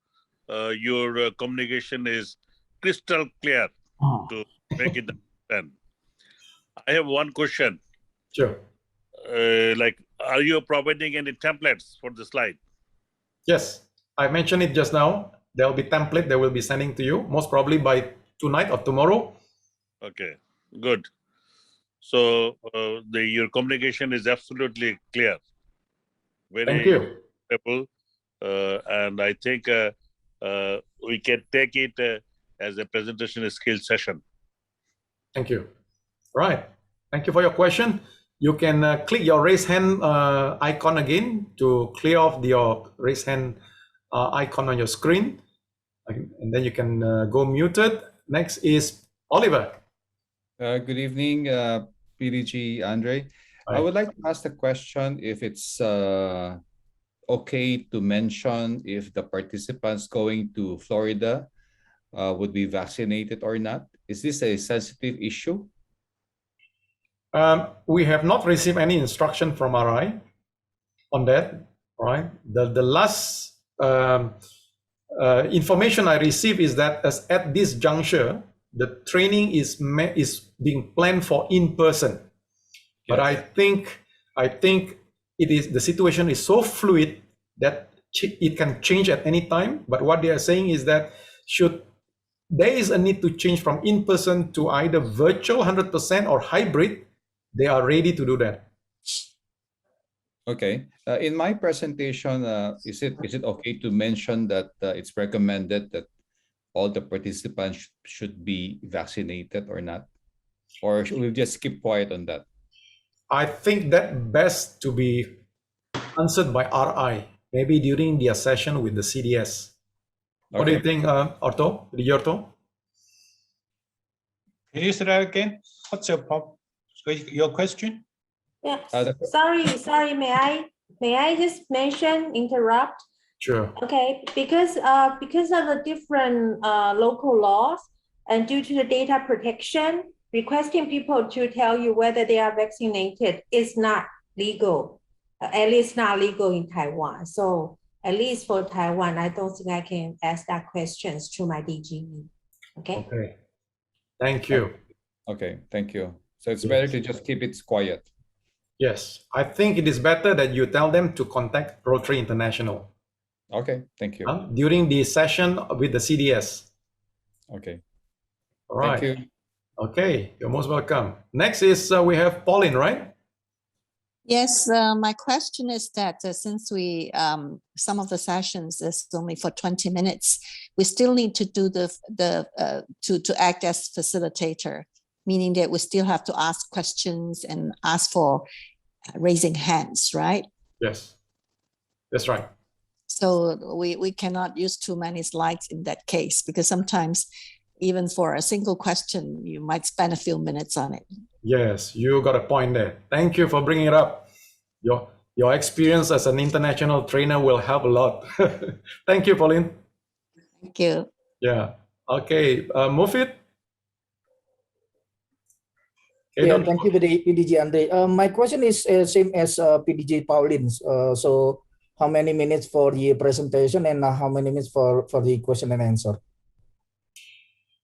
Your communication is crystal clear to make it understand. I have one question. Sure. Are you providing any templates for the slide? Yes, I mentioned it just now. There will be template they will be sending to you, most probably by tonight or tomorrow. Okay, good. So your communication is absolutely clear. Thank you. Simple. And I think we can take it as a presentation skill session. Thank you. Right. Thank you for your question. You can click your raise hand icon again to clear off your raise hand icon on your screen. And then you can go muted. Next is Oliver. Good evening, PDG Andre. Hi. I would like to ask the question if it's okay to mention if the participants going to Florida would be vaccinated or not. Is this a sensitive issue? We have not received any instruction from RI on that. Right. The last information I received is that as at this juncture, the training is being planned for in person. Yes. But I think it is, the situation is so fluid that it can change at any time. But what they are saying is that should there is a need to change from in person to either virtual 100% or hybrid, they are ready to do that. Okay. In my presentation, is it okay to mention that it's recommended that all the participants should be vaccinated or not? Or should we just keep quiet on that? I think that best to be answered by RI, maybe during their session with the CDS. Okay. What do you think, Ortho? Can you say that again? What's your question? Yeah. Sorry. May I just interrupt? Sure. Okay, because of the different local laws and due to the data protection, requesting people to tell you whether they are vaccinated is not legal, at least not legal in Taiwan. So at least for Taiwan, I don't think I can ask that questions to my DGE. Okay. Okay. Thank you. Okay, thank you. So it's better to just keep it quiet. Yes, I think it is better that you tell them to contact Rotary International Okay, thank you. during the session with the CDS. Okay. All right. Thank you. Okay, you're most welcome. Next is we have Pauline, right? Yes, my question is that since we some of the sessions is only for 20 minutes, we still need to do to act as facilitator, meaning that we still have to ask questions and ask for raising hands, right? Yes, that's right. So we cannot use too many slides in that case, because sometimes even for a single question, you might spend a few minutes on it. Yes, you got a point there. Thank you for bringing it up. Your experience as an international trainer will help a lot. Thank you, Pauline. Thank you. Yeah. Okay, Mufid. Okay, Yeah, thank you, PDG Andre. My question is same as PDG Pauline's. So how many minutes for the presentation and how many minutes for the question and answer?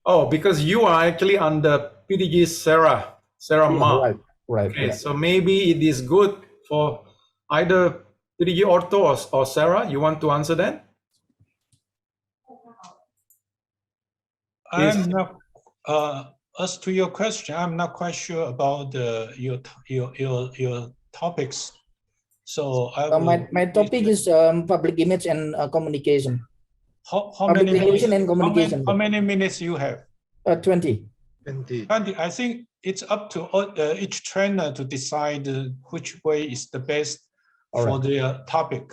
Oh, because you are actually under PDG Sarah Ma. Right. Okay, Yeah. so maybe it is good for either PDG Ortho or Sarah. You want to answer that? I'm not. As to your question, I'm not quite sure about your topics. So my topic is public image and communication. How many minutes? And communication. How many minutes you have? 20. 20. I think it's up to each trainer to decide which way is the best for their topic.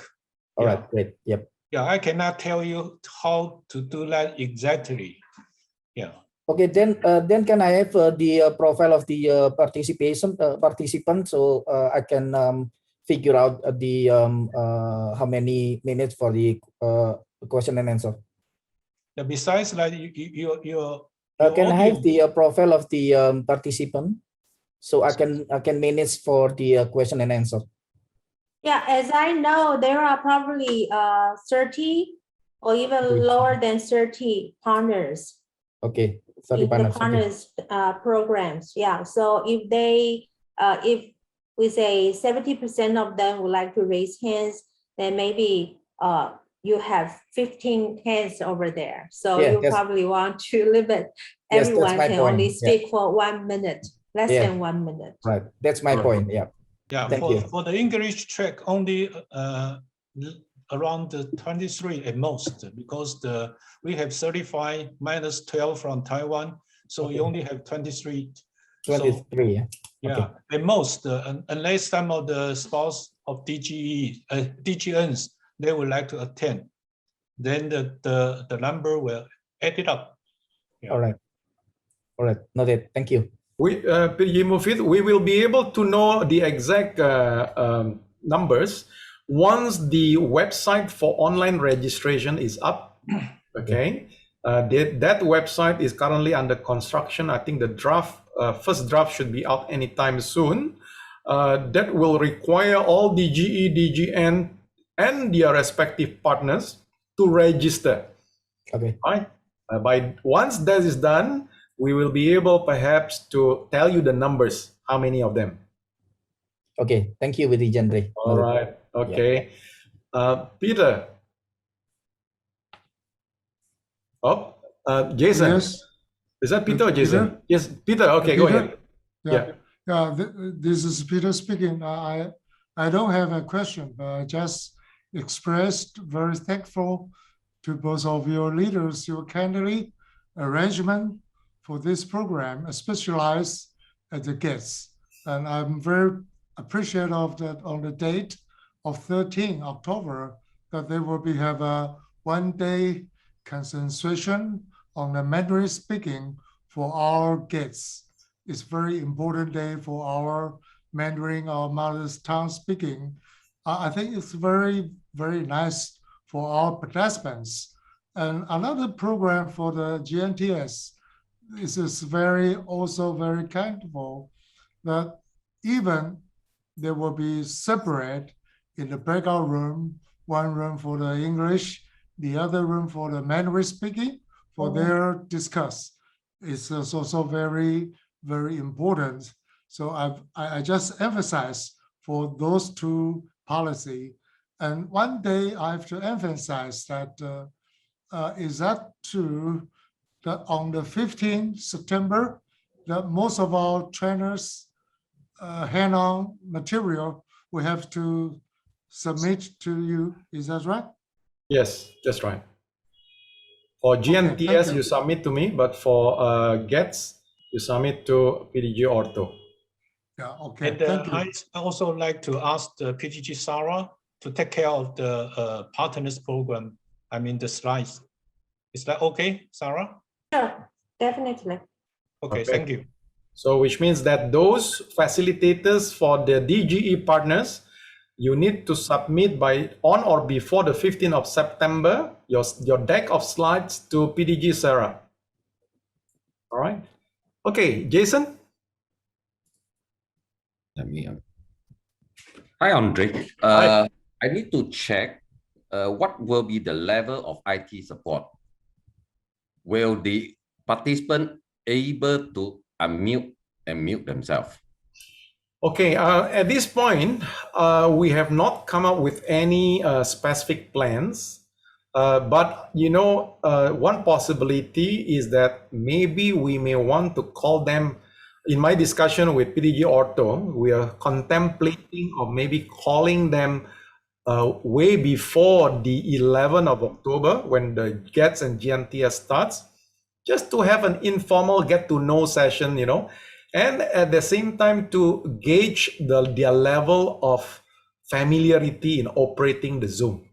All right, great. Yep. Yeah, I cannot tell you how to do that exactly. Yeah. Okay, then can I have the profile of the participant so I can figure out the how many minutes for the question and answer. Yeah, besides that, your can I have the profile of the participant so I can manage for the question and answer? Yeah, as I know, there are probably 30 or even lower than 30 partners. Okay, 30 partners. The partners programs. Yeah, so if they if we say 70% of them would like to raise hands, then maybe you have 15 hands over there. So you probably want to limit everyone can only speak for 1 minute, less than 1 minute. Right, that's my point. Yeah. Yeah, for the English track, only around 23 at most, because we have 35 minus 12 from Taiwan, so you only have 23. 23. So, yeah, at most, unless some of the spouse of DGE, DGNs, they would like to attend, then the number will add it up. Yeah. All right, noted. Thank you. PDG Mufid, we will be able to know the exact numbers once the website for online registration is up. Okay, that website is currently under construction. I think the first draft should be out anytime soon. That will require all DGE, DGN, and their respective partners to register. Okay. Right. Once that is done, we will be able perhaps to tell you the numbers, how many of them. Okay, thank you, PDG Andre. All right. Okay. Yeah. Peter. Oh, Jason. Yes. Is that Peter or Jason? Peter? Yes, Peter. Okay, Peter? Go ahead. Yeah. This is Peter speaking. I don't have a question, but I just expressed very thankful to both of your leaders, your kindly arrangement for this program, specialized at the GETS. And I'm very appreciative of that on the date of 13 October, that they will have a one-day concentration on the Mandarin speaking for our GETS. It's very important day for our Mandarin, our mother tongue speaking. I think it's very, very nice for our participants. And another program for the GNTS, this is also very kindful that even there will be separate in the breakout room one room for the English, the other room for the Mandarin speaking, for their discuss. It's also very, very important. So I just emphasize for those two policy. And one day I have to emphasize that is that true that on the 15th September, that most of our trainers hand-on material we have to submit to you. Is that right? Yes, that's right. For GNTS, you. you submit to me, but for GETS, you submit to PDG Ortho. Yeah, okay. And Thank you. I also like to ask the PGG Sarah to take care of the partners program. I mean the slides. Is that okay, Sarah? Sure, definitely. Okay, thank you. So which means that those facilitators for the DGE partners, you need to submit by on or before the 15th of September, your deck of slides to PDG Sarah. All right. Okay, Jason. Let me. Hi, Andre. Hi. I need to check what will be the level of IT support. Will the participant able to unmute and mute themselves? Okay, at this point, we have not come up with any specific plans. But, you know, one possibility is that maybe we may want to call them. In my discussion with PDG Ortho, we are contemplating or maybe calling them way before the 11th of October when the GETS and GNTS starts, just to have an informal get-to-know session, you know, and at the same time to gauge their level of familiarity in operating the Zoom.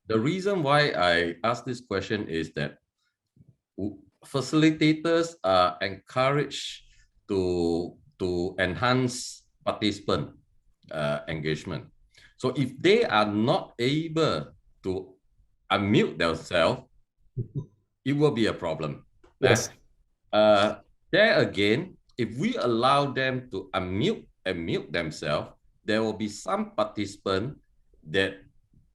The reason why I ask this question is that facilitators are encouraged to enhance participant engagement. So if they are not able to unmute themselves, it will be a problem. Yes. There again, if we allow them to unmute and mute themselves, there will be some participant that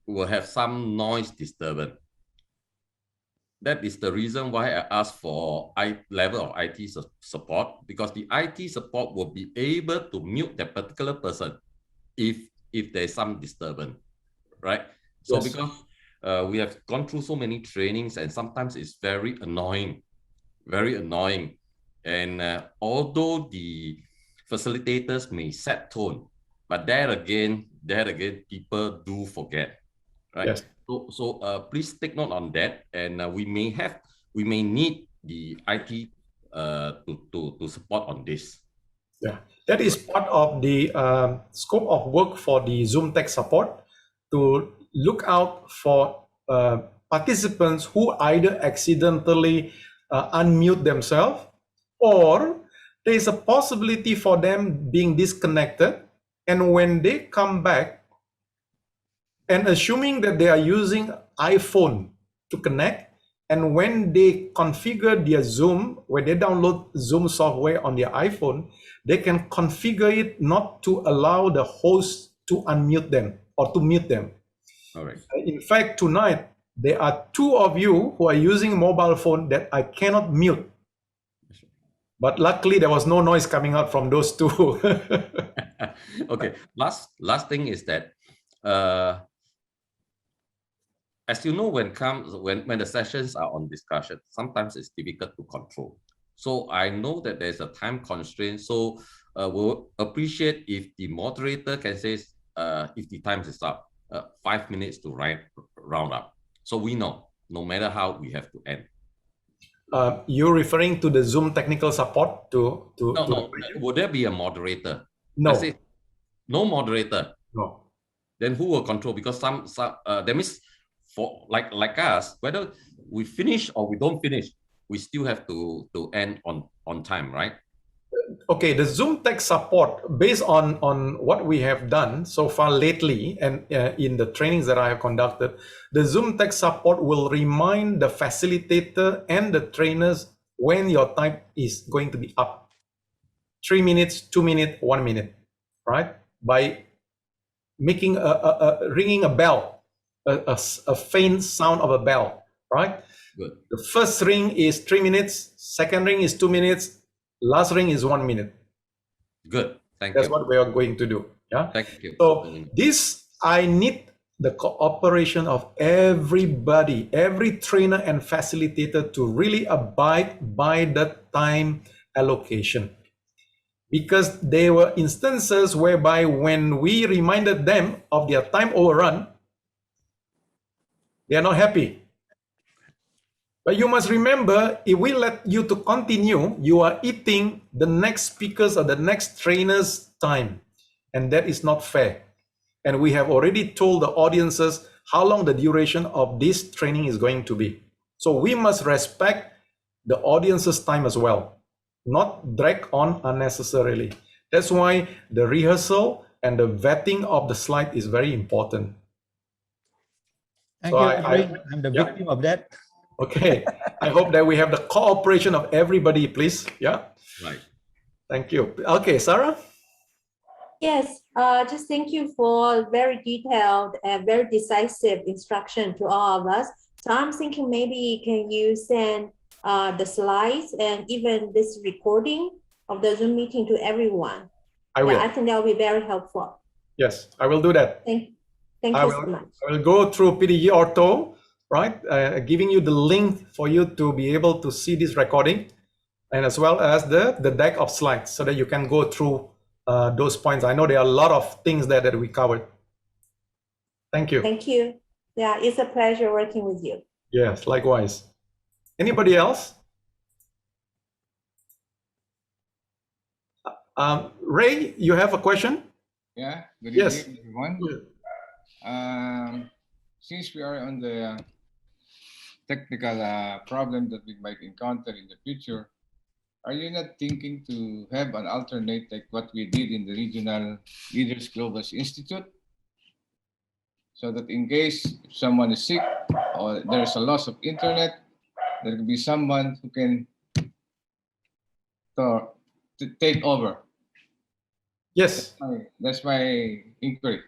will have some noise disturbance. That is the reason why I asked for level of IT support, because the IT support will be able to mute that particular person if there's some disturbance, right? So Yes. because we have gone through so many trainings and sometimes it's very annoying. And although the facilitators may set tone, but there again, people do forget, right? Yes. So please take note on that, and we may need the IT to support on this. Yeah, that is part of the scope of work for the Zoom tech support, to look out for participants who either accidentally unmute themselves, or there is a possibility for them being disconnected, and when they come back, and assuming that they are using iPhone to connect, and when they configure their Zoom, when they download Zoom software on their iPhone, they can configure it not to allow the host to unmute them or to mute them. All right. In fact, tonight, there are two of you who are using mobile phone that I cannot mute. But luckily, there was no noise coming out from those two. Okay, last thing is that, as you know, when the sessions are on discussion, sometimes it's difficult to control. So I know that there's a time constraint. So we'll appreciate if the moderator can say, if the time is up, 5 minutes to round up. So we know, no matter how, we have to end. You're referring to the Zoom technical support No. Would there be a moderator? No. No moderator. No. Then who will control? Because some that means for like us, whether we finish or we don't finish, we still have to end on time, right? Okay, the Zoom tech support, based on what we have done so far lately, and in the trainings that I have conducted, the Zoom tech support will remind the facilitator and the trainers when your time is going to be up. 3 minutes, 2 minutes, 1 minute, right? By making ringing a bell, a faint sound of a bell, right? Good. The first ring is 3 minutes, second ring is 2 minutes, last ring is 1 minute. Good. Thank That's you. what we are going to do. Yeah. Thank you. So this, I need the cooperation of everybody, every trainer and facilitator to really abide by the time allocation. Because there were instances whereby when we reminded them of their time overrun, they are not happy. But you must remember, if we let you to continue, you are eating the next speakers or the next trainer's time. And that is not fair. And we have already told the audiences how long the duration of this training is going to be. So we must respect the audience's time as well, not drag on unnecessarily. That's why the rehearsal and the vetting of the slide is very important. Thank you, I'm the victim of that. Okay, I hope that we have the cooperation of everybody, please. Yeah. Right. Thank you. Okay, Sarah. Yes, just thank you for very detailed and very decisive instruction to all of us. So I'm thinking maybe can you send the slides and even this recording of the Zoom meeting to everyone? I will. Yeah, I think that will be very helpful. Yes, I will do that. Thank you so much. I will go through PDG Ortho, right? Giving you the link for you to be able to see this recording, and as well as the deck of slides so that you can go through those points. I know there are a lot of things there that we covered. Thank you. Thank you. Yeah, it's a pleasure working with you. Yes, likewise. Anybody else? Ray, you have a question? Yeah, good Yes. evening, everyone. Since we are on the technical problem that we might encounter in the future, are you not thinking to have an alternate like what we did in the Regional Leaders Global Institute? So that in case someone is sick or there's a loss of internet, there could be someone who can to take over. Yes. That's my inquiry.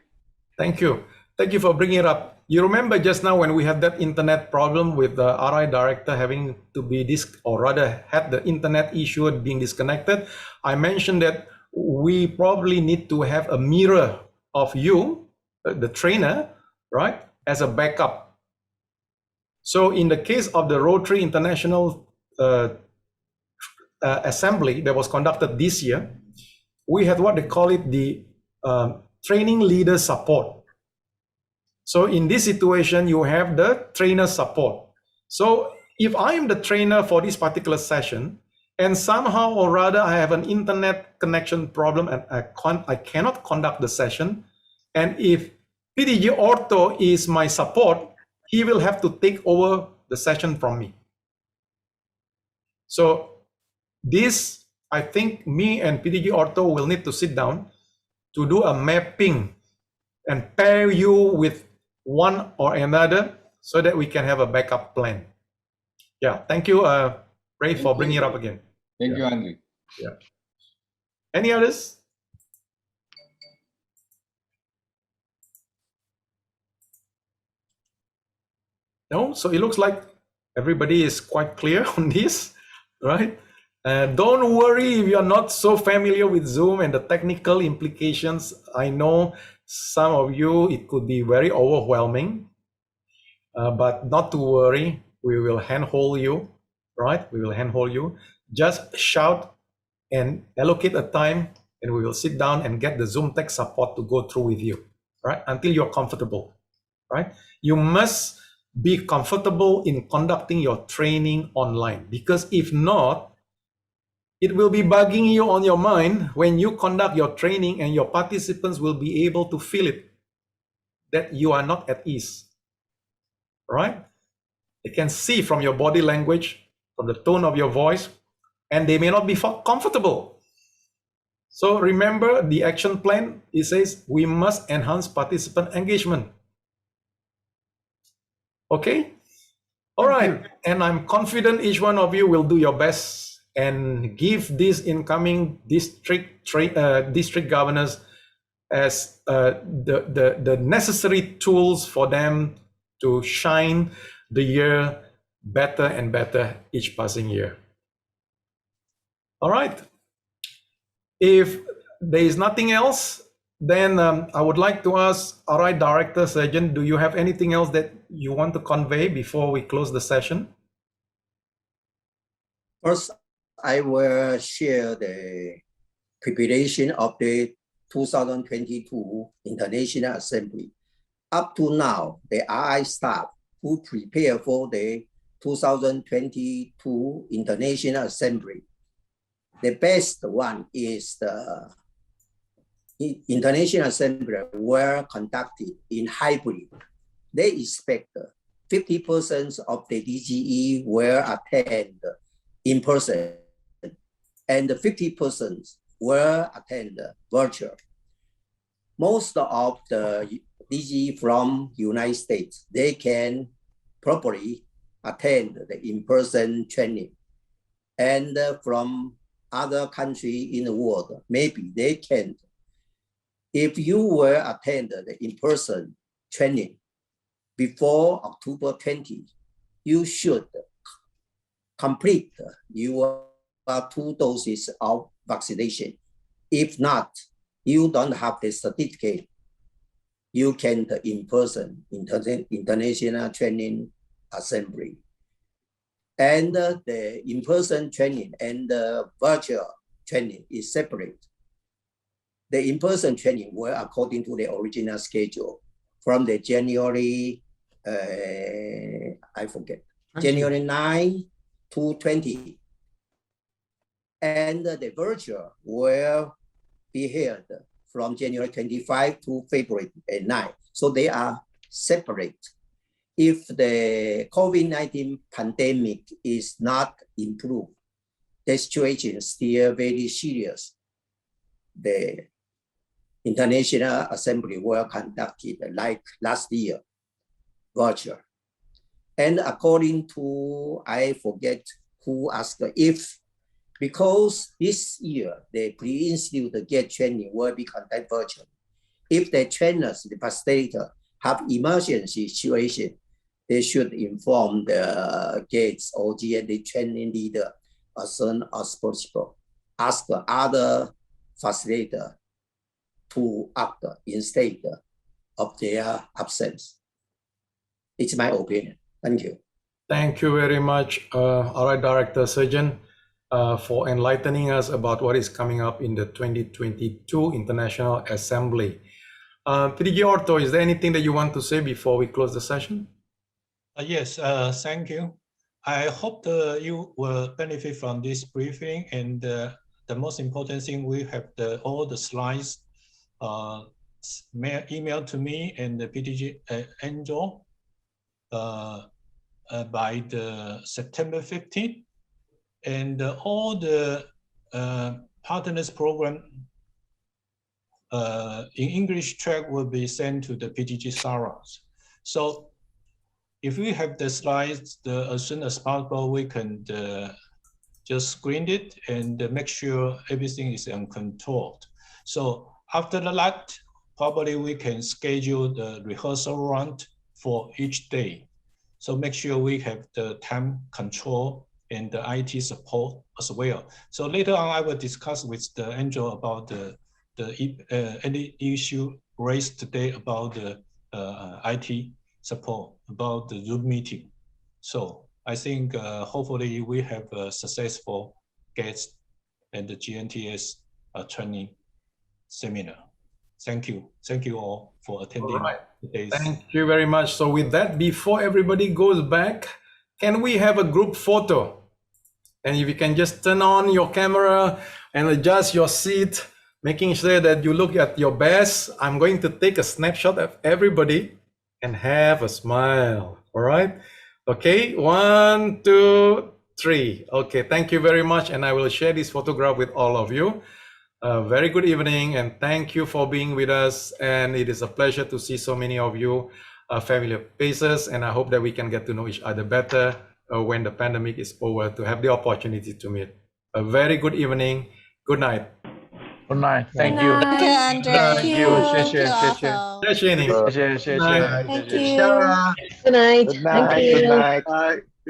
Thank you. Thank you for bringing it up. You remember just now when we had that internet problem with the RI director having to be or rather had the internet issue being disconnected. I mentioned that we probably need to have a mirror of you, the trainer, right, as a backup. So in the case of the Rotary International Assembly that was conducted this year, we had what they call it the training leader support. So in this situation, you have the trainer support. So if I am the trainer for this particular session, and somehow or rather I have an internet connection problem and I cannot conduct the session, and if PDG Ortho is my support, he will have to take over the session from me. So this, I think me and PDG Ortho will need to sit down to do a mapping and pair you with one or another so that we can have a backup plan. Yeah, thank you, Ray, for bringing it up again. Thank you, Andre. Yeah. Any others? No? So it looks like everybody is quite clear on this, right? Don't worry if you're not so familiar with Zoom and the technical implications. I know some of you, it could be very overwhelming, but not to worry. We will handhold you, right? We will handhold you. Just shout and allocate a time, and we will sit down and get the Zoom tech support to go through with you, right? Until you're comfortable, right? You must be comfortable in conducting your training online, because if not, it will be bugging you on your mind when you conduct your training, and your participants will be able to feel it, that you are not at ease, right? They can see from your body language, from the tone of your voice, and they may not be comfortable. So remember the action plan, it says we must enhance participant engagement. Okay? All right. And I'm confident each one of you will do your best and give these incoming district governors as the necessary tools for them to shine the year better and better each passing year. All right. If there is nothing else, then I would like to ask, all right, Director Surgeon, do you have anything else that you want to convey before we close the session? First, I will share the preparation of the 2022 International Assembly. Up to now, the RI staff who prepare for the 2022 International Assembly, the best one is the International Assembly were conducted in hybrid. They expect 50% of the DGE will attend in person and 50% will attend virtual. Most of the DGE from United States, they can properly attend the in-person training. And from other countries in the world, maybe they can't. If you will attend the in-person training before October 20, you should complete your 2 doses of vaccination. If not, you don't have the certificate, you can in-person international training assembly. And the in-person training and the virtual training is separate. The in-person training were according to the original schedule from the January, I forget, 20. January 9 to 20. And the virtual will be held from January 25 to February 9. So they are separate. If the COVID-19 pandemic is not improved, the situation is still very serious. The International Assembly were conducted like last year, virtual. And according to, I forget who asked if, because this year, the pre-institute GETS training will be conducted virtually. If the trainers, the facilitator, have emergency situation, they should inform the GETS or GNTS training leader as soon as possible. Ask the other facilitator to act instead of their absence. It's my opinion. Thank you. Thank you very much, all right, Director Surgeon, for enlightening us about what is coming up in the 2022 International Assembly. PDG Ortho, is there anything that you want to say before we close the session? Yes, thank you. I hope you will benefit from this briefing, and the most important thing, we have all the slides emailed to me and the PDG Angel by the September 15th, and all the partners program in English track will be sent to the PDG Saras. So if we have the slides as soon as possible, we can just screen it and make sure everything is uncontrolled. So after that, probably we can schedule the rehearsal run for each day. So make sure we have the time control and the IT support as well. So later on, I will discuss with the Angel about any issue raised today about the IT support, about the Zoom meeting. So I think hopefully we have a successful GETS and the GNTS training seminar. Thank you. Thank you all for attending today's. Thank you very much. So with that, before everybody goes back, can we have a group photo? And if you can just turn on your camera and adjust your seat, making sure that you look at your best. I'm going to take a snapshot of everybody and have a smile. All right. Okay. 1, 2, 3. Okay. Thank you very much. And I will share this photograph with all of you. Very good evening, and thank you for being with us. And it is a pleasure to see so many of you familiar faces. And I hope that we can get to know each other better when the pandemic is over, to have the opportunity to meet. A very good evening. Good night. Good night. Thank Good you. night. Thank you, Andre. Thank you. Thank you, Arthur. 谢谢你。谢谢。 Thank you. Good night. Good Thank night. you. Good night.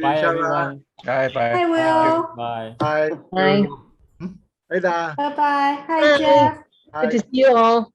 Bye everyone. Bye. Bye. Hi, Will. Bye. Bye. Bye. Bye bye. Hi, Jeff. Good to see you all.